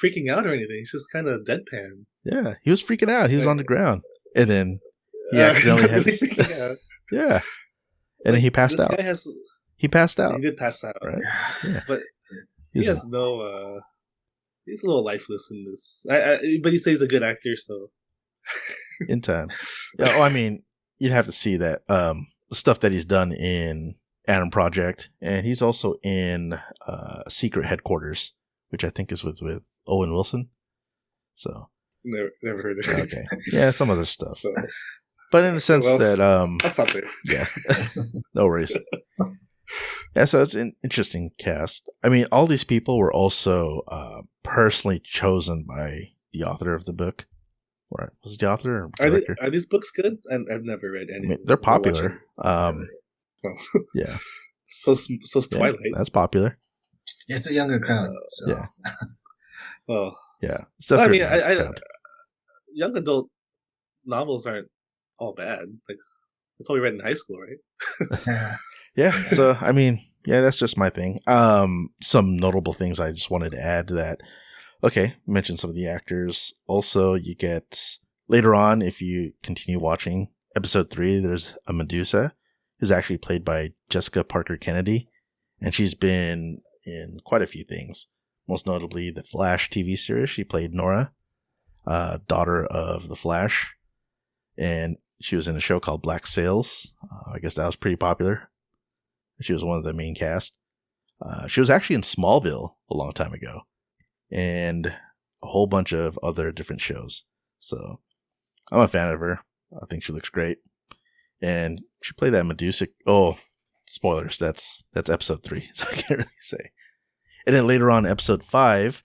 freaking out or anything. He's just kind of deadpan. Yeah, he was freaking out. He was on the ground, and then he accidentally had. Really freaking out. Yeah, and then he passed out. He passed out. He did pass out, right? Yeah. But he has no. He's a little lifeless in this. But he says he's a good actor, so. In time. Yeah. Oh, I mean, you'd have to see that stuff that he's done in Adam Project, and he's also in Secret Headquarters, which I think is with Owen Wilson. So. Never heard of it. Okay. Yeah, some other stuff. So, but in the sense that I'll stop there. Yeah. No worries. Yeah, so it's an interesting cast. I mean, all these people were also personally chosen by the author of the book. Or was it the author or director? Are these books good? I've never read any. I mean, they're popular. Yeah. So Twilight. Yeah, that's popular. It's a younger crowd. So. Yeah. Well. Yeah. I mean, young adult novels aren't all bad. Like that's all we read in high school, right? Yeah. So I mean, Yeah, that's just my thing. Some notable things I just wanted to add to that. Okay, mention some of the actors. Also, you get later on, if you continue watching episode 3, there's a Medusa who's actually played by Jessica Parker Kennedy, and she's been in quite a few things. Most notably, the Flash TV series. She played Nora, daughter of the Flash, and she was in a show called Black Sails. I guess that was pretty popular. She was one of the main cast. She was actually in Smallville a long time ago, and a whole bunch of other different shows. So I'm a fan of her. I think she looks great. And she played that Medusa. Oh, spoilers. That's episode 3, so I can't really say. And then later on, episode 5,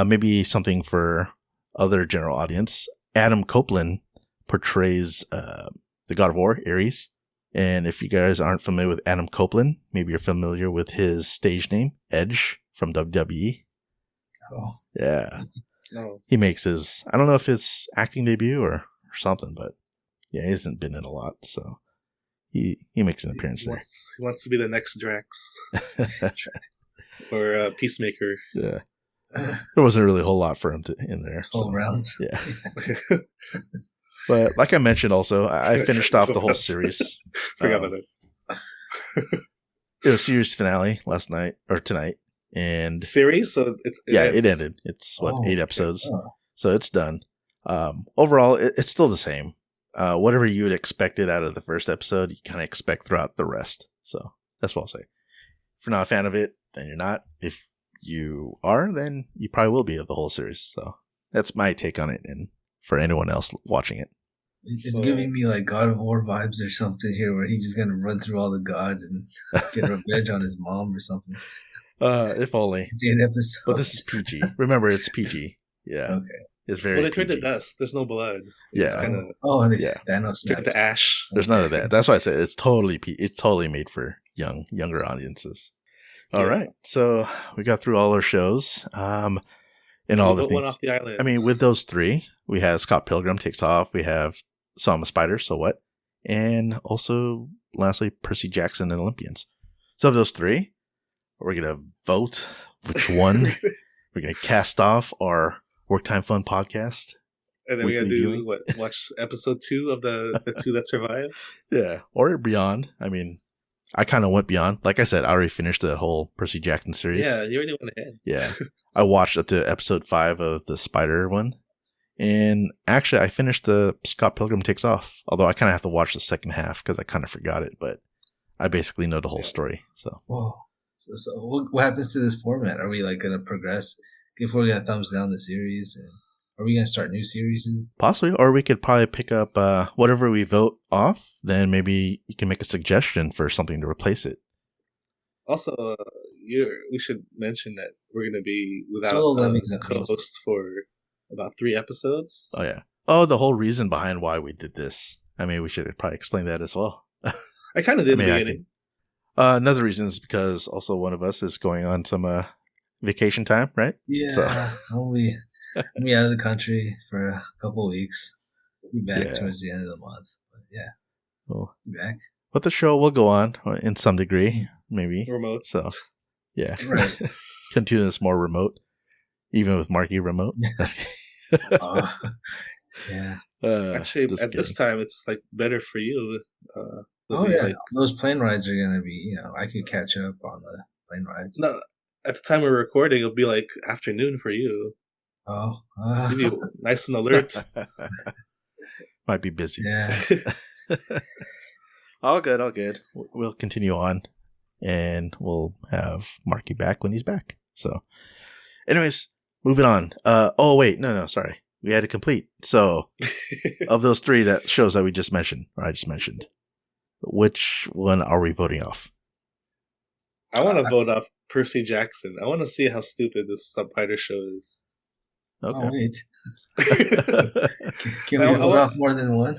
maybe something for other general audience. Adam Copeland portrays the God of War, Ares. And if you guys aren't familiar with Adam Copeland, maybe you're familiar with his stage name, Edge, from WWE. Oh. Yeah. No. He makes his, I don't know if it's acting debut or something, but yeah, he hasn't been in a lot, so he makes an appearance there. He wants to be the next Drax. Or Peacemaker. Yeah. There wasn't really a whole lot for him in there. All rounds. Yeah. But like I mentioned also, I finished off the whole series. Forgot about it. It was series finale last night, or tonight. And series? So it ended. It's 8 episodes. Oh. So it's done. Overall, it's still the same. Whatever you had expected out of the first episode, you kind of expect throughout the rest. So that's what I'll say. If you're not a fan of it, then you're not. If you are, then you probably will be of the whole series. So that's my take on it, and for anyone else watching it. It's giving me like God of War vibes or something here, where he's just gonna run through all the gods and get revenge on his mom or something. If only. It's 8 episodes. But this is PG. Remember, it's PG. Yeah. Okay. It's very. Well, they PG. turned to dust. There's no blood. Yeah. And Thanos turned to ash. There's none of that. That's why I said it's totally made for younger audiences. All right. So we got through all our shows. And all the things. One off the island. I mean, with those 3, we have Scott Pilgrim Takes Off. We have Song of Spider, So What? And also, lastly, Percy Jackson and Olympians. So of those 3, we're going to vote which one we're going to cast off our Work Time Fun podcast. And then we're going to do, watch episode 2 of the 2 that survived? Yeah, or beyond. I mean, I kind of went beyond. Like I said, I already finished the whole Percy Jackson series. Yeah, you already went ahead. Yeah. I watched up to episode 5 of the Spider one. And actually, I finished the Scott Pilgrim Takes Off. Although I kind of have to watch the second half because I kind of forgot it. But I basically know the whole story. So. Whoa. So what happens to this format? Are we like going to progress? If we're going to thumbs down the series, and are we going to start new series? Possibly, or we could probably pick up whatever we vote off. Then maybe you can make a suggestion for something to replace it. Also, we should mention that we're going to be without a co-host for about 3 episodes. Oh yeah. Oh, the whole reason behind why we did this. I mean, we should probably explain that as well. I kind of did in the beginning. Another reason is because also one of us is going on some vacation time, right? Yeah. So. I'll be out of the country for a couple of weeks. Be back towards the end of the month. But yeah. Well, be back. But the show will go on in some degree, maybe. Remote. So, yeah. Right. Continue this more remote, even with Marqui remote. Yeah. Actually, at this time, it's like better for you. Those plane rides are going to be, I could catch up on the plane rides. No, at the time we're recording, it'll be like afternoon for you. Oh. You'll be nice and alert. Might be busy. Yeah. All good. We'll continue on, and we'll have Marqui back when he's back. So, anyways, moving on. Oh, wait. No, sorry. We had to complete. So, of those 3 shows that I just mentioned, which one are we voting off? I want to vote off Percy Jackson. I want to see how stupid this subtitle show is. Okay. Oh, wait. Can we vote off more than one?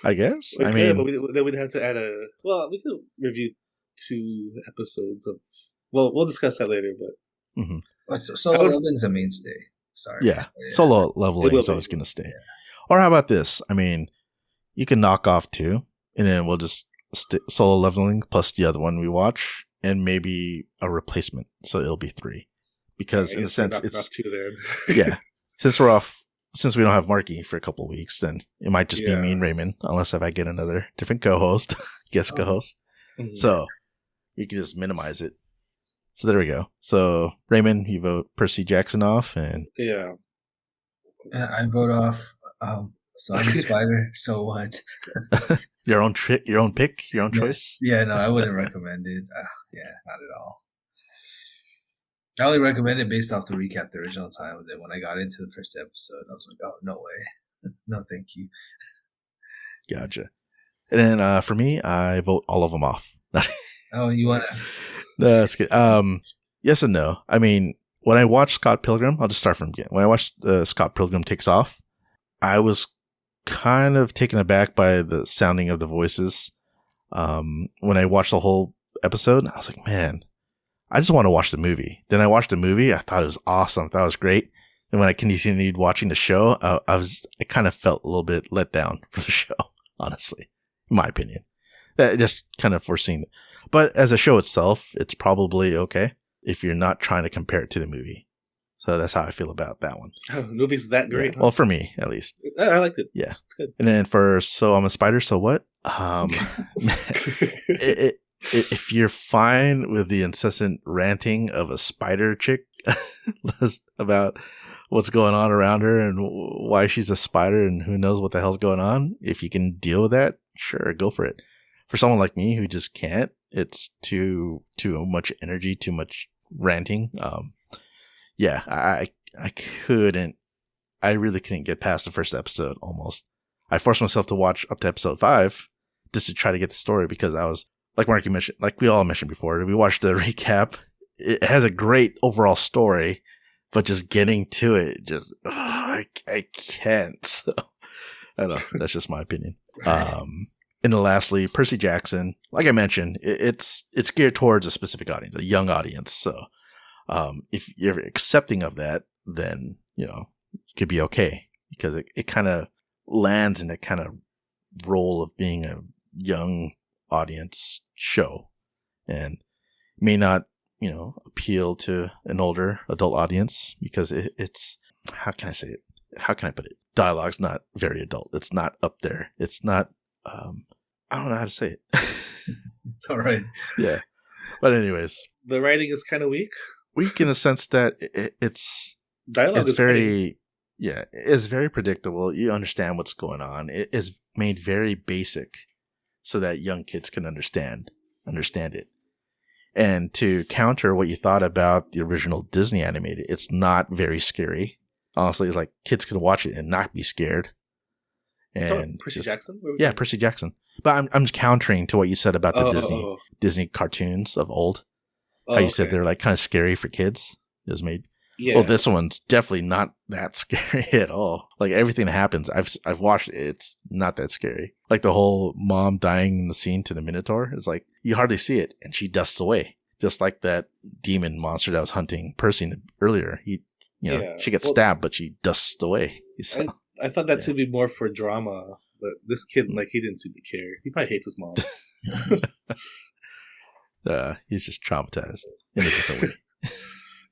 I guess. But then we'd have to add we could review 2 episodes of. Well, we'll discuss that later. But Solo Leveling's a mainstay. Sorry. Yeah, Solo Leveling is always going to stay. Yeah. Or how about this? I mean, you can knock off 2, and then we'll just Solo Leveling plus the other one we watch, and maybe a replacement. So it'll be 3. Because in a sense, it's 2 then. yeah. Since we don't have Marqui for a couple of weeks, then it might just be me and Raymond, unless if I get another different co-host, guest co-host. Mm-hmm. So you can just minimize it. So there we go. So Raymond, you vote Percy Jackson off, and yeah, and I vote off. So I'm a spider. So what? your own pick, your own choice. Yeah, no, I wouldn't recommend it. Yeah, not at all. I only recommend it based off the recap the original time. Then when I got into the first episode, I was like, "Oh, no way, no, thank you." Gotcha. And then for me, I vote all of them off. Oh, you want to? No, that's good. Yes and no. I mean, when I watched Scott Pilgrim, I'll just start from again. When I watched Scott Pilgrim Takes Off, I was kind of taken aback by the sounding of the voices. When I watched the whole episode, I was like, man, I just want to watch the movie. Then I watched the movie. I thought it was awesome. I thought it was great. And when I continued watching the show, I kind of felt a little bit let down for the show, honestly, in my opinion. That just kind of foreseen it. But as a show itself, it's probably okay if you're not trying to compare it to the movie. So that's how I feel about that one. Oh, the movie's that great. Yeah. Huh? Well, for me, at least. I liked it. Yeah. It's good. And then for So I'm a Spider, So What? If you're fine with the incessant ranting of a spider chick about what's going on around her and why she's a spider and who knows what the hell's going on, if you can deal with that, sure, go for it. For someone like me who just can't, it's too much energy, too much ranting. Yeah, I couldn't. I really couldn't get past the first episode. Almost, I forced myself to watch up to episode 5 just to try to get the story because I was like Marqui mentioned, like we all mentioned before. We watched the recap. It has a great overall story, but just getting to it, just I can't. So I don't know. That's just my opinion. And then lastly, Percy Jackson. Like I mentioned, it's geared towards a specific audience, a young audience. So if you're accepting of that, then you could be okay because it kind of lands in that kind of role of being a young audience show, and may not appeal to an older adult audience because it's how can I say it? How can I put it? Dialogue's not very adult. It's not up there. It's not. I don't know how to say it. It's all right. Yeah. But anyways. The writing is kind of weak. Weak in the sense that it's dialogue is very, it's very predictable. You understand what's going on. It is made very basic so that young kids can understand it. And to counter what you thought about the original Disney animated, it's not very scary. Honestly, it's like kids can watch it and not be scared. And Percy Jackson? Yeah, Percy Jackson. But I'm countering to what you said about the Disney cartoons of old. How you said they're like kind of scary for kids. It was made. Yeah. Well, this one's definitely not that scary at all. Like everything that happens, I've watched it. It's not that scary. Like the whole mom dying in the scene to the Minotaur is like you hardly see it, and she dusts away, just like that demon monster that was hunting Percy earlier. She gets stabbed, but she dusts away. So, I thought that to be more for drama, but this kid, he didn't seem to care. He probably hates his mom. He's just traumatized in a different way.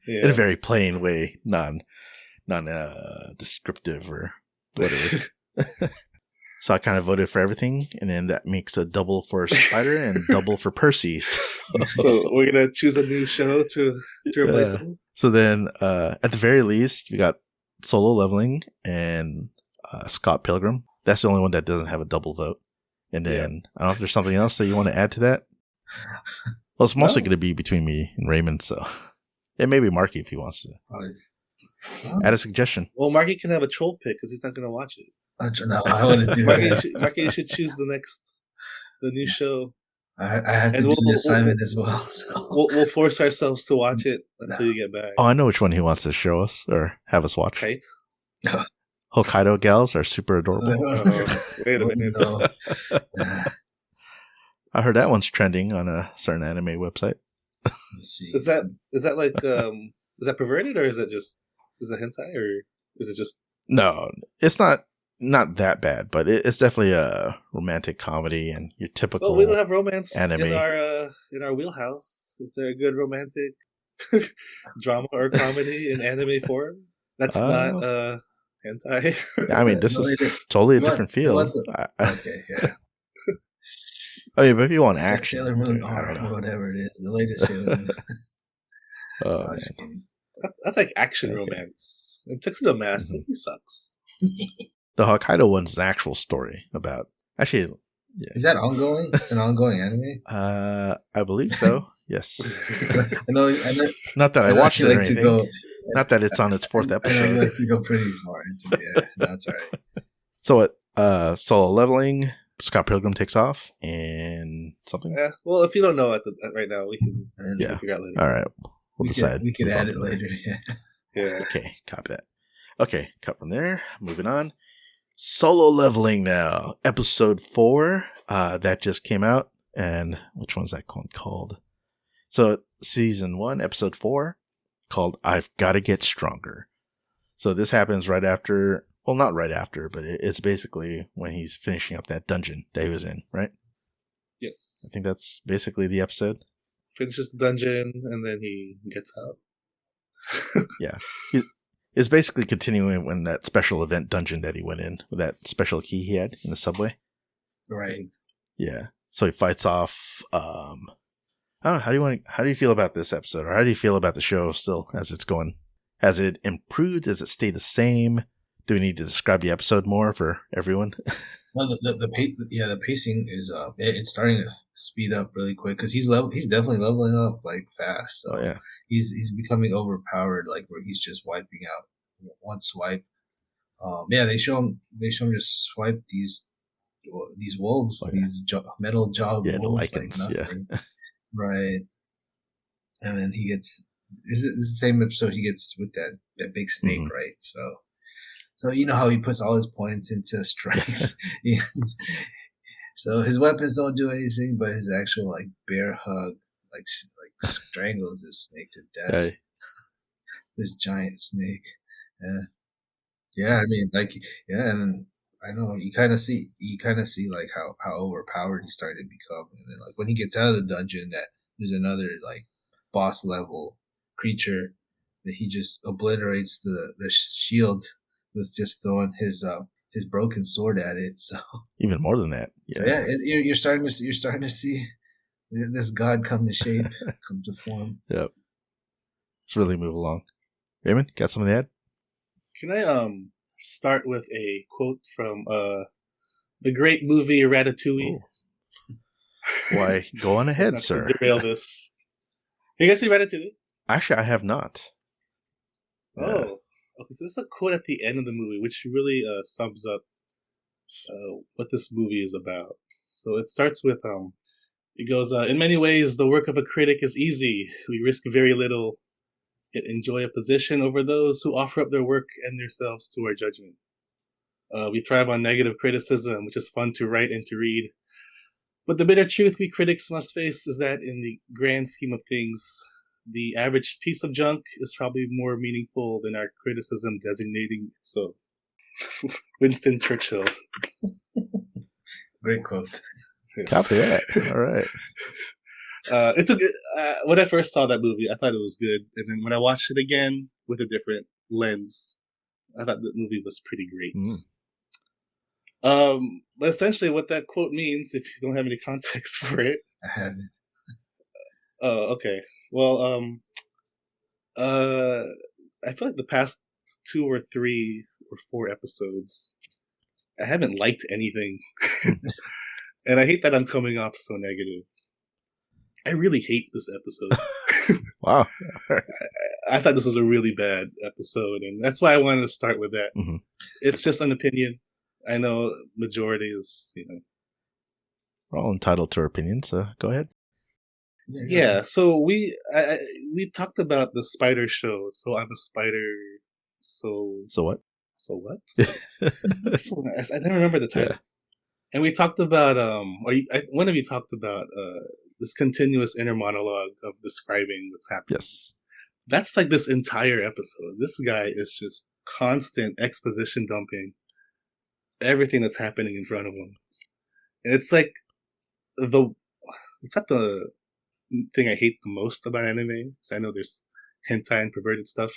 Yeah. In a very plain way, non descriptive or whatever. So I kind of voted for everything, and then that makes a double for Spider and double for Percy. So we're gonna choose a new show to replace them. So then, at the very least, we got Solo Leveling and Scott Pilgrim. That's the only one that doesn't have a double vote. And then I don't know if there's something else that you want to add to that. Well, it's mostly going to be between me and Raymond, so it may be Marqui if he wants to add a suggestion. Well, Marqui can have a troll pick because he's not going to watch it. No, I want to do it. Marqui, you should choose the new show. I have to do the assignment as well. So. We'll force ourselves to watch it until you get back. Oh, I know which one he wants to show us or have us watch. Kite? Hokkaido gals are super adorable. Wait a minute. No. I heard that one's trending on a certain anime website. Let's see. Is that like is that perverted or is it hentai or is it just No, it's not not that bad, but it's definitely a romantic comedy and your typical Well, we don't have romance anime. in our wheelhouse. Is there a good romantic drama or comedy in anime form? That's not hentai. I mean, this is totally a different field. Okay, yeah. I mean, but if you want action, Sailor Moon I don't know. or whatever it is, the latest Sailor Moon. Oh, I'm just kidding. That's like action romance. And Tuxedo Mask, he sucks. The Hokkaido one's an actual story about. Actually, yeah. Is that ongoing? An ongoing anime? I believe so. Yes. I know, Not that I watched it or like anything. Not that it's on its 4th episode. I like to go pretty far into it. Yeah, that's all right. So what? Solo Leveling, Scott Pilgrim Takes Off, and something? Yeah. Well, if you don't know right now, we can figure out later. All right. We'll decide. We could add it later. Yeah. Okay, copy that. Okay, cut from there. Moving on. Solo Leveling now. Episode 4. That just came out. And which one's that called? So, Season 1, Episode 4, called I've Gotta Get Stronger. So this happens right after, well, not right after, but it's basically when he's finishing up that dungeon that he was in, right? Yes. I think that's basically the episode. Finishes the dungeon, and then he gets out. Yeah. It's basically continuing when that special event dungeon that he went in, with that special key he had in the subway. Right. Yeah. So he fights off, I don't know, how do you feel about this episode? Or how do you feel about the show still as it's going? Has it improved? Does it stay the same? Do we need to describe the episode more for everyone? Well, the pacing is it's starting to speed up really quick because he's definitely leveling up like fast. So yeah, he's becoming overpowered, like where he's just wiping out one swipe. They show him just swipe these wolves, these metal jaw wolves, the Lycans, like nothing. Yeah. Right. And then he gets this is the same episode he gets with that big snake, right? So you know how he puts all his points into strength. So his weapons don't do anything, but his actual like bear hug like strangles this snake to death. Hey. This giant snake. Yeah. I mean, like, yeah, and I know you kind of see like how overpowered he's starting to become, and then like when he gets out of the dungeon, that there's another like boss level creature that he just obliterates the shield with just throwing his broken sword at it. So even more than that, yeah. So yeah, you're starting to see this god come to shape, come to form. Yep. Let's really move along. Raymond, got something to add? Can I start with a quote from the great movie Ratatouille? Oh. Why, go on ahead, sir. To derail this. You guys see Ratatouille? Actually, I have not. Oh, okay. So this is a quote at the end of the movie, which really sums up what this movie is about. So it starts with it goes, in many ways, the work of a critic is easy. We risk very little, yet enjoy a position over those who offer up their work and themselves to our judgment. We thrive on negative criticism, which is fun to write and to read. But the bitter truth we critics must face is that in the grand scheme of things, the average piece of junk is probably more meaningful than our criticism designating it so. Winston Churchill. Great quote. Yes. Copy that. All right. It's a good. When I first saw that movie, I thought it was good, and then when I watched it again with a different lens, I thought the movie was pretty great. But essentially, what that quote means, if you don't have any context for it, I haven't. Oh, okay. Well, I feel like the past 2 or 3 or 4 episodes, I haven't liked anything, and I hate that I'm coming off so negative. I really hate this episode. Wow. I thought this was a really bad episode, and that's why I wanted to start with that. Mm-hmm. It's just an opinion. I know majority is, We're all entitled to our opinions, so go ahead. Yeah, so we talked about the spider show. So I'm a spider. So what? So what? I don't remember the title. Yeah. And we talked about one of you talked about this continuous inner monologue of describing what's happening. Yes, that's like this entire episode. This guy is just constant exposition dumping. everything that's happening in front of him. And it's like it's not the thing I hate the most about anime. Because I know there's hentai and perverted stuff.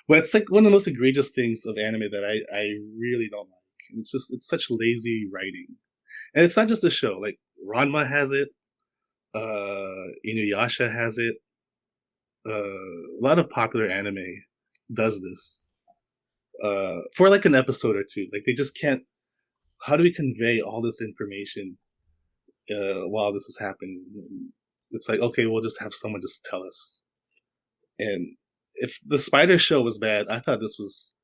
But it's like one of the most egregious things of anime that I really don't like. It's such lazy writing. And it's not just a show. Like Ranma has it, Inuyasha has it. A lot of popular anime does this. For like an episode or two. Like they just can't. How do we convey all this information while this is happening? It's like, okay, we'll just have someone just tell us. And if the Spider Show was bad, I thought this was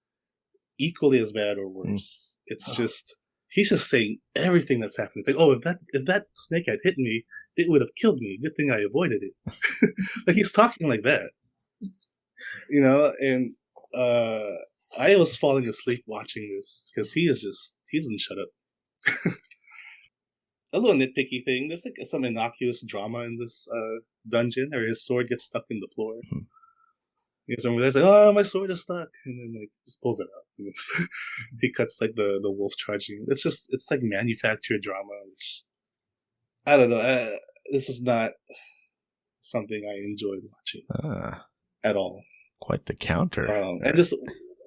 equally as bad or worse. It's just he's just saying everything that's happening. It's like, oh, if that snake had hit me, it would have killed me. Good thing I avoided it. Like he's talking like that, And I was falling asleep watching this because he doesn't shut up. A little nitpicky thing. There's like some innocuous drama in this dungeon, or his sword gets stuck in the floor. He's like, oh, my sword is stuck, and then like just pulls it out. And he cuts like the wolf charging. It's like manufactured drama, which I don't know. This is not something I enjoyed watching at all. Quite the counter. And just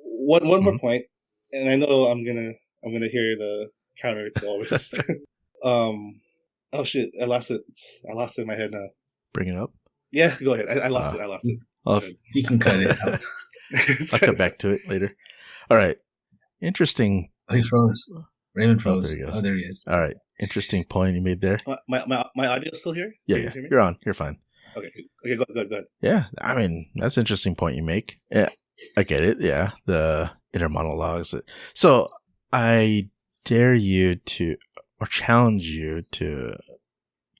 one more point, and I know I'm gonna hear the counter to all this. Oh shit! I lost it in my head now. Bring it up. Yeah, go ahead. I lost it. You can cut it out. I'll come back to it later. All right. Interesting. Oh, he froze. Raymond froze. There he goes. Oh, there he is. All right. Interesting point you made there. My audio's still here? Yeah, you're on. You're fine. Okay, go ahead. Yeah, I mean, that's an interesting point you make. Yeah, I get it. Yeah, the inner monologues. So I dare you to, or challenge you to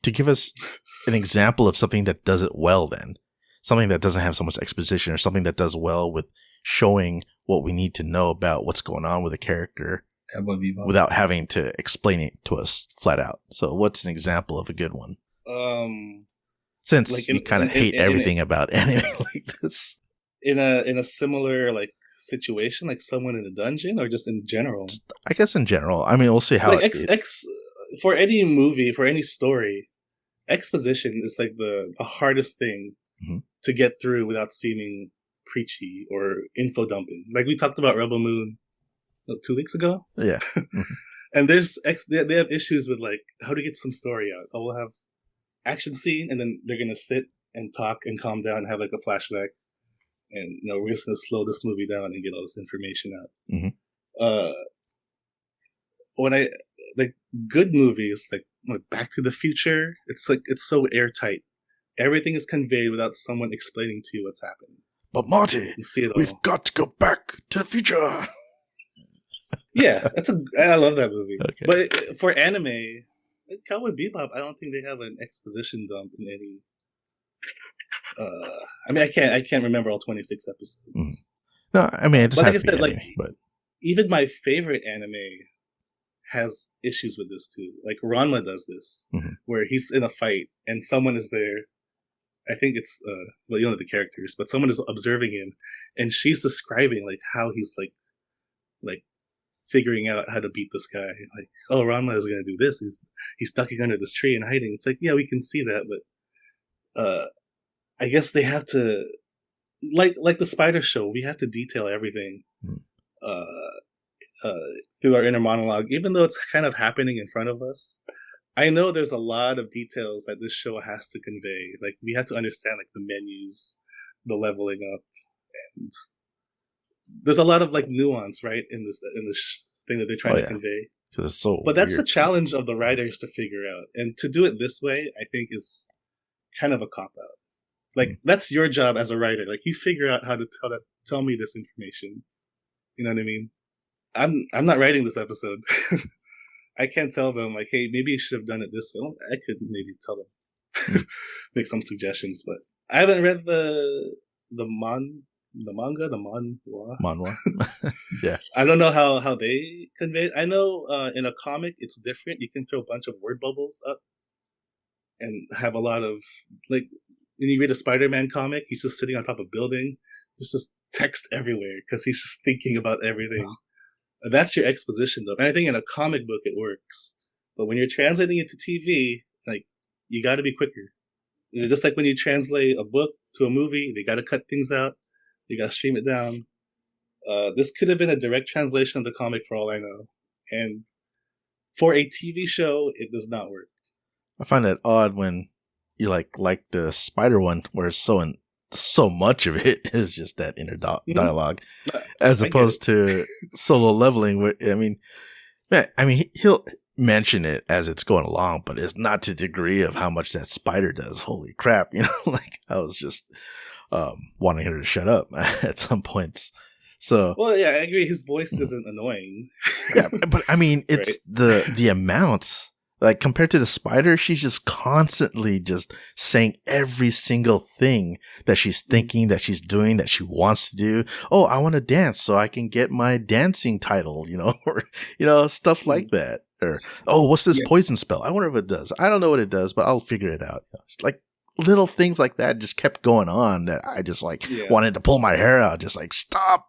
give us an example of something that does it well then. Something that doesn't have so much exposition, or something that does well with showing what we need to know about what's going on with a character without having to explain it to us flat out. So what's an example of a good one? Since like you kind of hate everything about anime like this. In a similar like situation, like someone in a dungeon, or just in general? I guess in general. I mean, we'll see how like for any movie, for any story, exposition is like the hardest thing to get through without seeming preachy or info dumping. Like we talked about Rebel Moon 2 weeks ago. Yeah. And they have issues with like how to get some story out. We'll have action scene, and then they're gonna sit and talk and calm down and have like a flashback, and we're just gonna slow this movie down and get all this information out. When I like good movies like Back to the Future, it's so airtight. Everything is conveyed without someone explaining to you what's happening. But Marty, we've got to go back to the future. Yeah, I love that movie. Okay. But for anime, Cowboy Bebop, I don't think they have an exposition dump in any. I mean, I can't remember all 26 episodes. No, I mean, it just like has to be anime, but even my favorite anime has issues with this too. Like Ranma does this, where he's in a fight and someone is there. I think it's well, you know the characters, but someone is observing him, and she's describing like how he's like figuring out how to beat this guy. Like, oh, Ranma is gonna do this. He's ducking under this tree and hiding. It's like, yeah, we can see that, but I guess they have to like the Spider Show. We have to detail everything through our inner monologue, even though it's kind of happening in front of us. I know there's a lot of details that this show has to convey. Like we have to understand like the menus, the leveling up, and there's a lot of like nuance, right, in this thing that they're trying to convey. It's so but that's weird. the challenge of the writers to figure out, and to do it this way, I think is kind of a cop out. Like that's your job as a writer. Like you figure out how to tell me this information. You know what I mean? I'm not writing this episode. I can't tell them like, hey, maybe you should have done it this way. I could maybe tell them, make some suggestions, but I haven't read the manhwa. Yeah, I don't know how they convey it. I know in a comic it's different. You can throw a bunch of word bubbles up and have a lot of like when you read a Spider-Man comic, he's just sitting on top of a building. There's just text everywhere because he's just thinking about everything. That's your exposition, though. And I think in a comic book it works, but when you're translating it to TV, like you got to be quicker. Just like when you translate a book to a movie, they got to cut things out. You got to stream it down. This could have been a direct translation of the comic for all I know, and for a TV show, it does not work. I find that odd when you like the spider one, where so much of it is just that inner dialogue, as opposed to Solo Leveling. Where, I mean, he'll mention it as it's going along, but it's not to the degree of how much that spider does. Holy crap! Like I was just wanting her to shut up at some points. So, well, yeah, I agree. His voice isn't annoying. Yeah, but I mean, it's right? the amount. Like compared to the spider, she's just constantly just saying every single thing that she's thinking, that she's doing, that she wants to do. Oh, I want to dance so I can get my dancing title, or stuff like that. Or, oh, what's this poison spell? I wonder if it does. I don't know what it does, but I'll figure it out. Like little things like that just kept going on that I just wanted to pull my hair out, just like stop,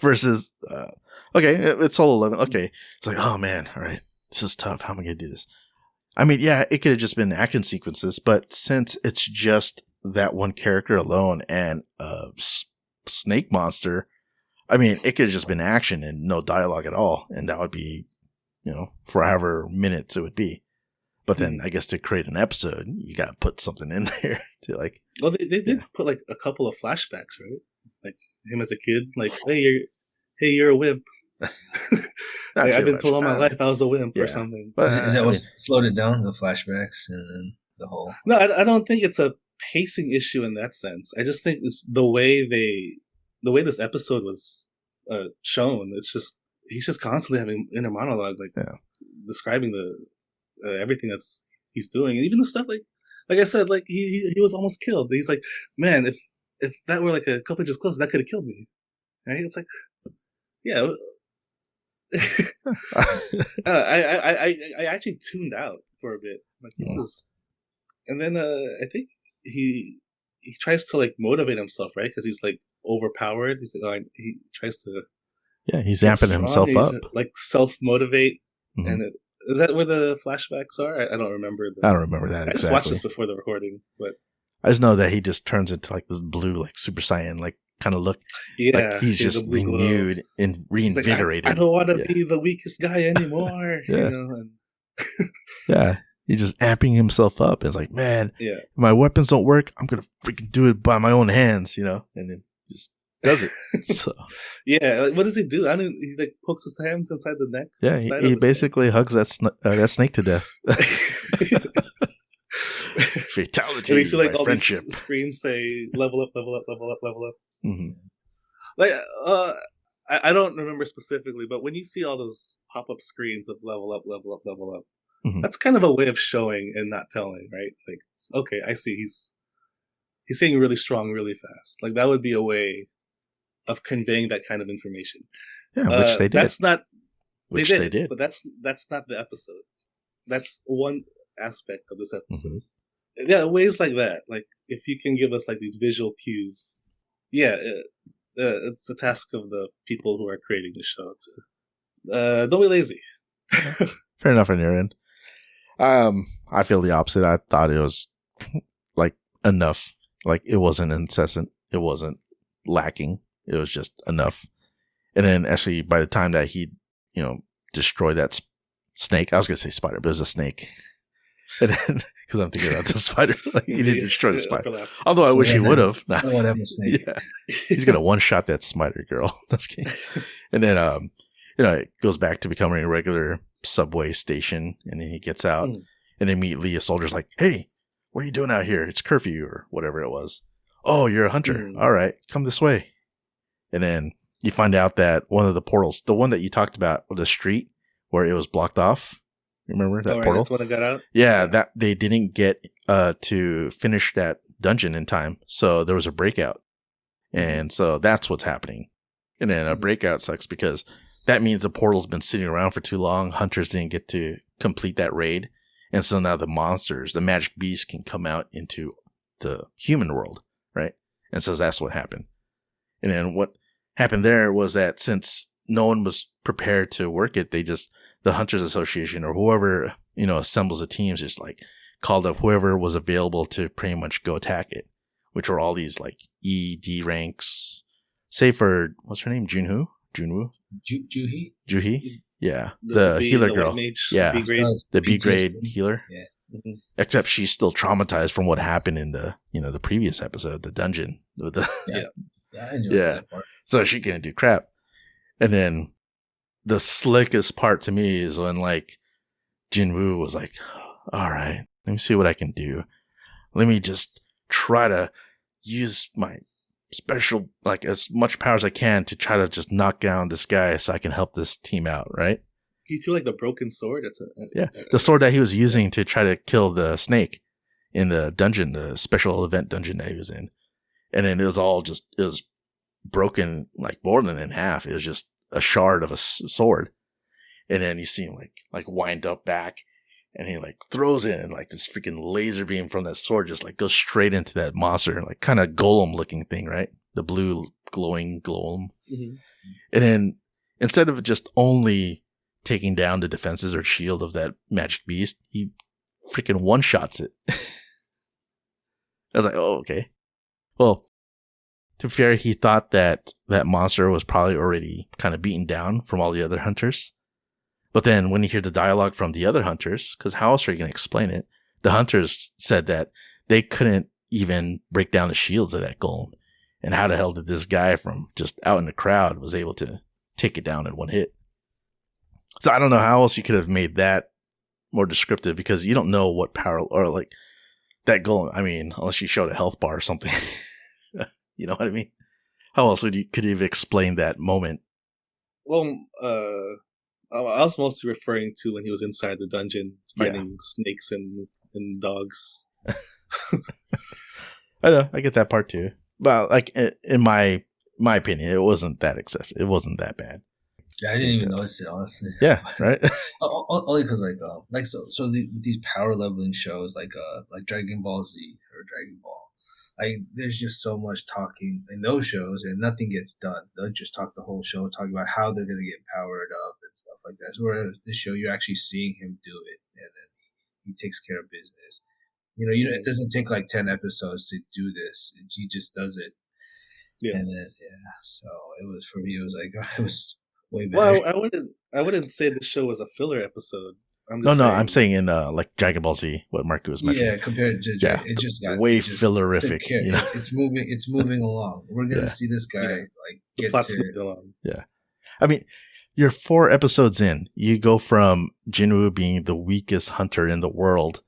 versus, okay, it's all 11. Okay. It's like, oh man. All right. This is tough. How am I going to do this? I mean, yeah, it could have just been action sequences, but since it's just that one character alone and a snake monster, I mean, it could have just been action and no dialogue at all. And that would be, for however minutes it would be. But then I guess to create an episode, you got to put something in there to like. Well, they did put like a couple of flashbacks, right? Like him as a kid, like, hey, you're a wimp. I've been told all my life I was a wimp or something. But is that what slowed it down, the flashbacks and then the whole? No, I don't think it's a pacing issue in that sense. I just think it's the way this episode was shown. It's just he's just constantly having inner monologue, describing the everything that's he's doing, and even the stuff like I said, like he was almost killed. He's like, man, if that were like a couple inches closer, that could have killed me. Right? It's like, yeah. I actually tuned out for a bit. Like this is, and then I think he tries to like motivate himself, right? Because he's like overpowered. He's like, he tries to, he's amping himself up, like self motivate. And is that where the flashbacks are? I don't remember. I don't remember that. I just watched this before the recording, but I just know that he just turns into like this blue, like Super Saiyan, like kind of look. Yeah, like he's just renewed and reinvigorated. Like, I don't want to be the weakest guy anymore. Yeah, he's just amping himself up. It's like, man, if my weapons don't work, I'm gonna freaking do it by my own hands, and then just does it. So like, what does he do? He like pokes his hands inside the neck. Yeah, he basically hugs that snake to death. Fatality. And you see like all friendship. These screens say level up, level up, level up, level up. Mm-hmm. Like I don't remember specifically, but when you see all those pop-up screens of level up, level up, level up, that's kind of a way of showing and not telling, right? Like, okay, I see he's saying really strong, really fast. Like that would be a way of conveying that kind of information. Yeah, which they did. That's not which they did. But that's not the episode. That's one aspect of this episode. Yeah, ways like that. Like if you can give us like these visual cues, it's the task of the people who are creating the show to don't be lazy. Fair enough on your end. I feel the opposite. I thought it was like enough. Like it wasn't incessant. It wasn't lacking. It was just enough. And then actually by the time that he, destroyed that snake, I was going to say spider, but it was a snake. And then, because I'm thinking about the spider, like he didn't destroy the spider. Although I wish he would have. He's gonna one shot that spider girl. That's kidding. And then, it goes back to becoming a regular subway station, and then he gets out, and immediately a soldier's like, "Hey, what are you doing out here? It's curfew or whatever it was. Oh, you're a hunter. All right, come this way." And then you find out that one of the portals, the one that you talked about, with the street where it was blocked off. Remember that portal? That's when it got out? Yeah, that they didn't get to finish that dungeon in time. So there was a breakout. And so that's what's happening. And then a breakout sucks because that means the portal's been sitting around for too long. Hunters didn't get to complete that raid. And so now the monsters, the magic beasts, can come out into the human world, right? And so that's what happened. And then what happened there was that since no one was prepared to work it. The Hunters Association or whoever, assembles the teams just like called up whoever was available to pretty much go attack it, which were all these like D ranks, save for, what's her name? Junwoo? Juhi? Yeah. The healer girl. Mage, yeah. The B grade healer. Yeah. Mm-hmm. Except she's still traumatized from what happened in the, the previous episode, the dungeon. With the I enjoyed that part. So she can't do crap. And then the slickest part to me is when like Jinwoo was like, all right, let me see what I can do. Let me just try to use my special, like as much power as I can to try to just knock down this guy so I can help this team out, right? Do you feel like the broken sword? The sword that he was using to try to kill the snake in the dungeon, the special event dungeon that he was in. And then it was broken like more than in half. It was just a shard of a sword. And then you see him like wind up back and he like throws it and like this freaking laser beam from that sword just like goes straight into that monster, like kind of golem looking thing, right? The blue glowing golem. Mm-hmm. And then instead of just only taking down the defenses or shield of that magic beast, he freaking one-shots it. I was like, oh, okay. Well, to be fair, he thought that monster was probably already kind of beaten down from all the other hunters. But then when you hear the dialogue from the other hunters, because how else are you going to explain it? The hunters said that they couldn't even break down the shields of that golem. And how the hell did this guy from just out in the crowd was able to take it down in one hit? So I don't know how else you could have made that more descriptive, because you don't know what power, or like that golem, I mean, unless you showed a health bar or something. You know what I mean? How else could you have explained that moment? Well, I was mostly referring to when he was inside the dungeon fighting snakes and dogs. I know, I get that part too. But like in my opinion, it wasn't that excessive. It wasn't that bad. Yeah, I didn't even notice it, honestly. Yeah, right. Only because these power leveling shows like Dragon Ball Z or Dragon Ball, like there's just so much talking in those shows and nothing gets done. They'll just talk the whole show, talking about how they're gonna get powered up and stuff like that. So whereas this show, you're actually seeing him do it, and then he takes care of business. It doesn't take like 10 episodes to do this. He just does it. Yeah. And then so it was, for me, it was like it was way better. Well, I wouldn't say the show was a filler episode. I'm saying in like Dragon Ball Z, what Marqui was mentioning. Yeah, compared to it just got way fillerific. It's moving along. We're gonna see this guy like get to along. Yeah, I mean, you're 4 episodes in. You go from Jinwoo being the weakest hunter in the world,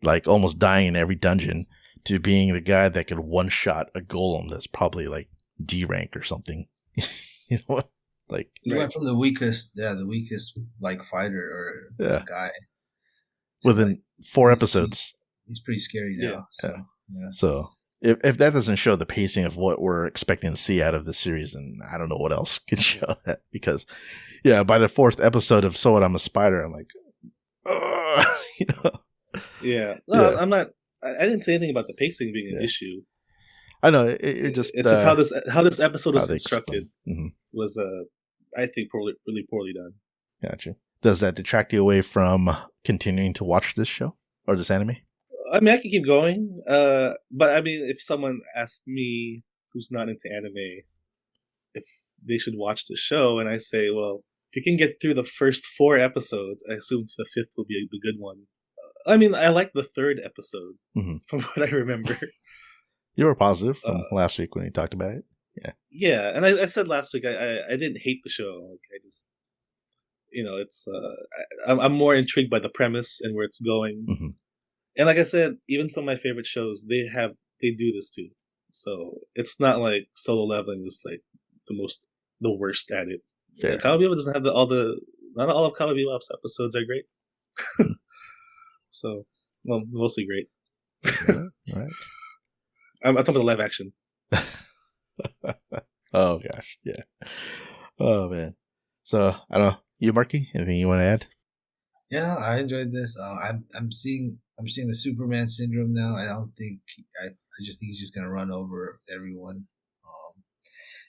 like almost dying in every dungeon, to being the guy that could one-shot a golem that's probably like D rank or something. You know what? Like you went from the weakest like fighter or guy within like, 4 episodes. He's pretty scary now. So if that doesn't show the pacing of what we're expecting to see out of the series, then I don't know what else could show that. Because by the 4th episode of So What, I'm a Spider, I'm like, Yeah. No, I'm not. I didn't say anything about the pacing being an issue. I know it's just how this episode was constructed was I think really poorly done. Gotcha. Does that detract you away from continuing to watch this show or this anime? I mean, I can keep going, but I mean, if someone asked me who's not into anime if they should watch the show, and I say, well, if you can get through the first 4 episodes, I assume the 5th will be the good one. I mean, I like the 3rd episode from what I remember. You were positive from last week when you talked about it. Yeah. Yeah, and I said last week I didn't hate the show. Like I just, it's I'm more intrigued by the premise and where it's going. Mm-hmm. And like I said, even some of my favorite shows they do this too. So it's not like Solo Leveling is like the worst at it. Yeah, Cowboy Bebop doesn't have not all of Cowboy Bebop's episodes are great. So, well, mostly great. All right. I'm talking about the live action. Oh gosh, yeah. Oh man. So I don't know. You, Marqui, anything you want to add? Yeah, no, I enjoyed this. I'm seeing the Superman syndrome now. I just think he's just gonna run over everyone.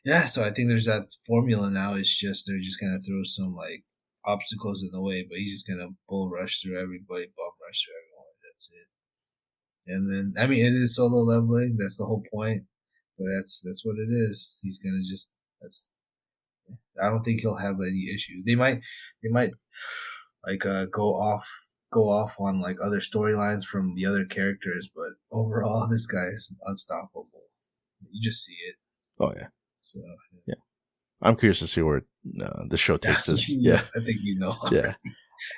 Yeah, so I think there's that formula now. It's just they're just gonna throw some like obstacles in the way, but he's just gonna bull rush through everybody, bum rush through everyone. That's it. And then I mean, it is solo leveling. That's the whole point. But that's what it is. He's gonna just that's. I don't think he'll have any issues. They might like go off on like other storylines from the other characters, but overall, this guy is unstoppable. You just see it. Oh yeah. So yeah, I'm curious to see where the show takes us. Yeah, I think you know. Yeah,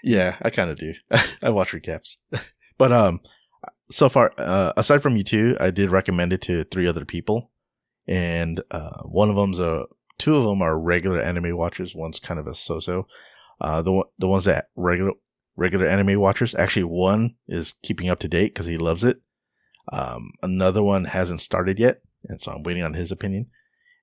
yeah, I kind of do. I watch recaps, but so far, aside from you two, I did recommend it to 3 other people, and two of them are regular anime watchers. One's kind of a so-so. The ones that regular anime watchers. Actually, one is keeping up to date because he loves it. Another one hasn't started yet, and so I'm waiting on his opinion.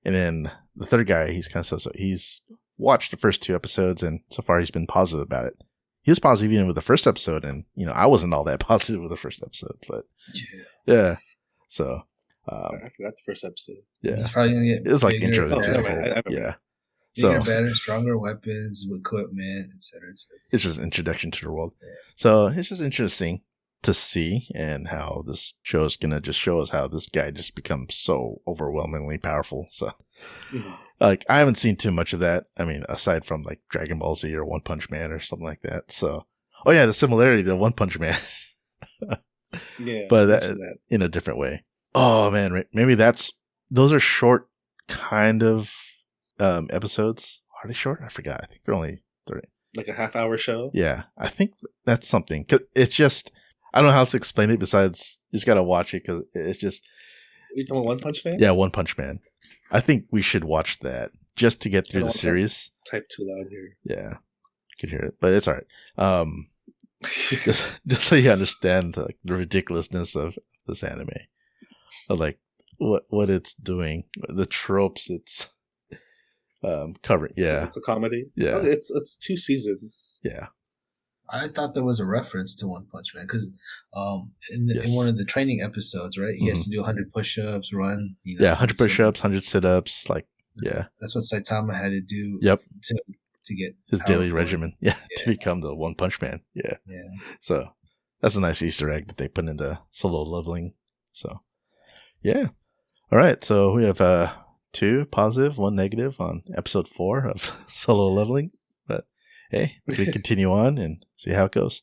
And then the third guy, he's kind of so-so. He's watched the first 2 episodes, and so far he's been positive about it. He was positive even with the first episode, and I wasn't all that positive with the first episode, but yeah. So I forgot the first episode. Yeah, he's probably gonna get. It was like bigger, intro to the whole. Yeah. Bigger, better, stronger weapons, equipment, etc. It's just introduction to the world. Yeah. So it's just interesting to see, and how this show is gonna just show us how this guy just becomes so overwhelmingly powerful. So, like, I haven't seen too much of that. I mean, aside from like Dragon Ball Z or One Punch Man or something like that. So, oh yeah, the similarity to One Punch Man. Yeah, but that in a different way. Oh man, maybe those are short, kind of episodes. Are they short? I forgot. I think they're only 30. Like a half-hour show. Yeah, I think that's something. 'Cause it's just, I don't know how else to explain it besides you just gotta watch it because it's just. Are you talking about One Punch Man? Yeah, One Punch Man. I think we should watch that just to get through the series. Type too loud here. Yeah, you can hear it, but it's all right. just so you understand the ridiculousness of this anime, of like what it's doing, the tropes it's covering. Yeah, it's a comedy. Yeah, oh, it's 2 seasons. Yeah. I thought there was a reference to One Punch Man because in one of the training episodes, right? He has to do 100 push-ups, run. 100 push-ups, 100 sit-ups. Like, that's what Saitama had to do. Yep. To get his daily regimen. Yeah, to become the One Punch Man. Yeah. So that's a nice Easter egg that they put into solo leveling. So, yeah. All right. So we have 2 positive, 1 negative on episode 4 of solo leveling. But hey, we continue on and see how it goes.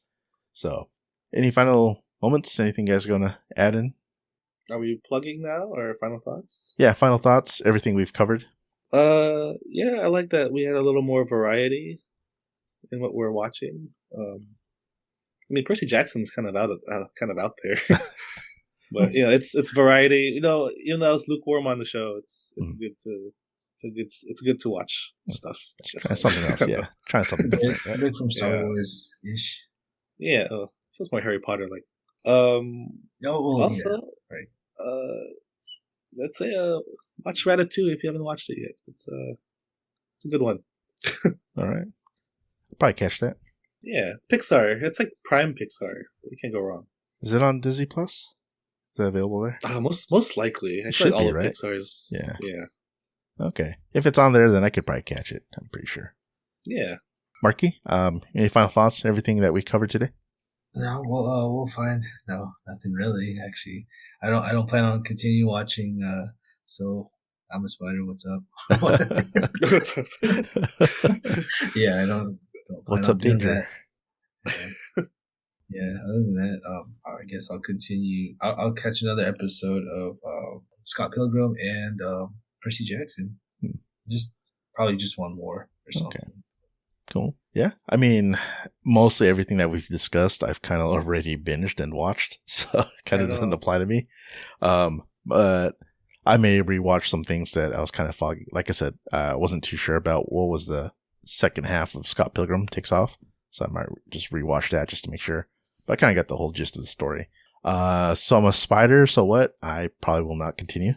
So, any final moments? Anything you guys are going to add in? Are we plugging now, or final thoughts? Yeah, final thoughts. Everything we've covered. Yeah, I like that we had a little more variety in what we're watching. I mean, Percy Jackson's kind of out there, but it's variety. Even though I was lukewarm on the show, it's good to watch stuff. Try something else, yeah. Try something different. Right? From Star Wars ish. Yeah, feels more Harry Potter like. Also, right. Let's say watch Ratatouille if you haven't watched it yet. It's a good one. All right, I'll probably catch that. Yeah, it's Pixar. It's like Prime Pixar, so you can't go wrong. Is it on Disney Plus? Is that available there? Most likely. I feel like all of Pixar's. Yeah. Okay, if it's on there, then I could probably catch it. I'm pretty sure. Yeah. Marqui, any final thoughts? Everything that we covered today? No, we'll find. No, nothing really. Actually, I don't plan on continuing watching. So I'm a spider. What's up? What's up? Yeah, I don't. What's up, Danger? Yeah. Other than that, I guess I'll continue. I'll catch another episode of Scott Pilgrim and Percy Jackson. Probably just one more or something. Okay. Cool. Yeah. I mean, mostly everything that we've discussed, I've kind of already binged and watched, so it kind of doesn't apply to me. But I may rewatch some things that I was kind of foggy. Like I said, I wasn't too sure about what was the second half of Scott Pilgrim Takes Off, so I might just rewatch that just to make sure. But I kind of got the whole gist of the story. So I'm a spider, so what? I probably will not continue.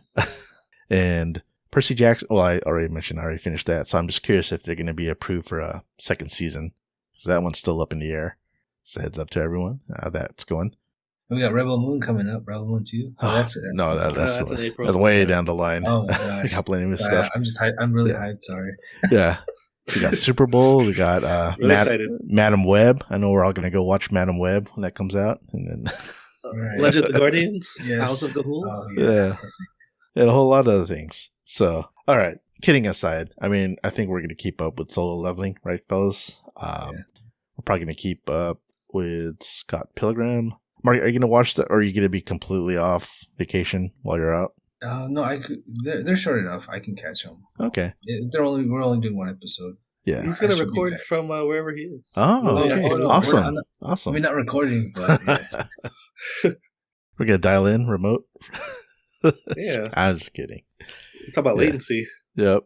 And Percy Jackson, well, I already mentioned I already finished that, so I'm just curious if they're going to be approved for a second season. So that one's still up in the air. So heads up to everyone how that's going. We got Rebel Moon coming up. Rebel Moon 2. Oh, that's it. No, that's in April. That's way down the line. Oh my gosh. We got plenty of Sorry, stuff. I'm just hyped. I'm really hyped. Sorry. Yeah. We got Super Bowl. We got Really excited. Madam Web. I know we're all going to go watch Madam Web when that comes out. And then Right. Legend of the Guardians, Yes. House of Gahul. Oh, Yeah. Perfect. and a whole lot of other things. So, all right. Kidding aside, I mean, I think we're going to keep up with solo leveling, right, fellas? We're probably going to keep up with Scott Pilgrim. Mark, are you going to watch that, or are you going to be completely off vacation while you're out? No, I could. They're short enough. I can catch them. Okay. We're only doing one episode. Yeah. He's going to record from wherever he is. Oh, okay. no, Awesome. We're Awesome. not recording, but yeah. We're going to dial in remote. Yeah. I'm just kidding. Talk about latency. Yep.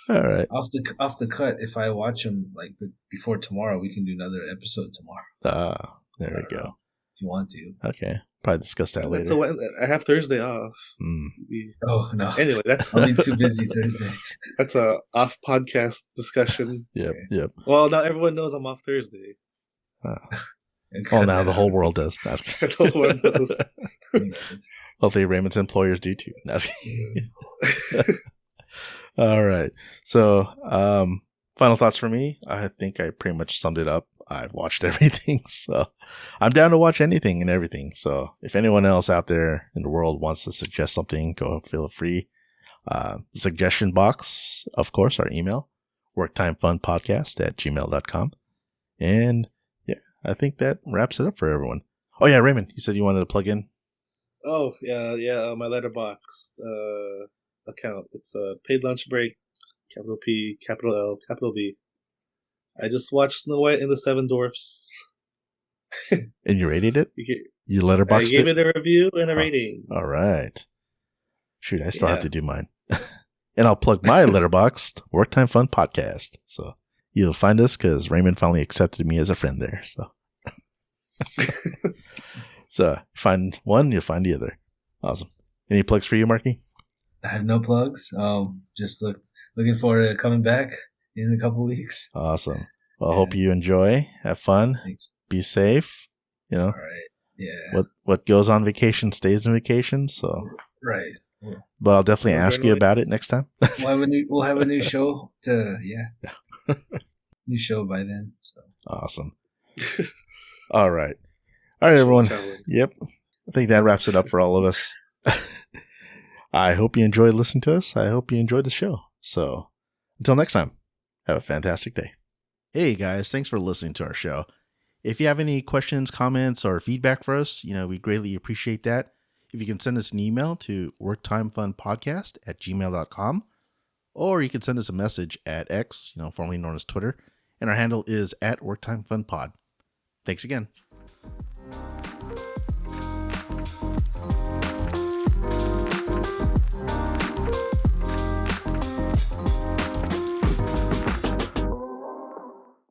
All right. Off the cut, if I watch them like before tomorrow, we can do another episode tomorrow. There we go. If you want to. Okay. Probably discuss that later. I have Thursday off. Oh no. Anyway, that's I'll be too busy Thursday. That's a off podcast discussion. Yep. Yep. Well, now everyone knows I'm off Thursday. Oh, now the whole world does. The whole world does. Hopefully Raymond's employers do too. All right. So, final thoughts for me. I think I pretty much summed it up. I've watched everything, so I'm down to watch anything and everything. So if anyone else out there in the world wants to suggest something, go feel free. Suggestion box, of course, our email, worktimefunpodcast@gmail.com. And yeah, I think that wraps it up for everyone. Oh yeah, Raymond, you said you wanted to plug in? Oh, yeah, my Letterboxd account. It's Paid Lunch Break, capital P, capital L, capital V. I just watched Snow White and the Seven Dwarfs. And you rated it? You letterboxed it? I gave it a review and a rating. All right. Shoot, I still have to do mine. And I'll plug my Letterboxd, Work Time Fun Podcast. So you'll find us because Raymond finally accepted me as a friend there. So, so you find one, you'll find the other. Awesome. Any plugs for you, Marqui? I have no plugs. Just looking forward to coming back in a couple weeks. Awesome. Well, I hope you enjoy. Have fun. Thanks. Be safe. You know. All right. Yeah. What goes on vacation stays on vacation. So. Right. But I'll definitely ask you about it next time. We'll have a new show new show by then. So awesome. All right, everyone. Yep, I think that wraps it up for all of us. I hope you enjoyed listening to us. I hope you enjoyed the show. So until next time, have a fantastic day. Hey guys, thanks for listening to our show. If you have any questions, comments, or feedback for us, we greatly appreciate that. If you can send us an email to worktimefunpodcast@gmail.com, or you can send us a message at X, formerly known as Twitter, and our handle is @worktimefunpod. Thanks again.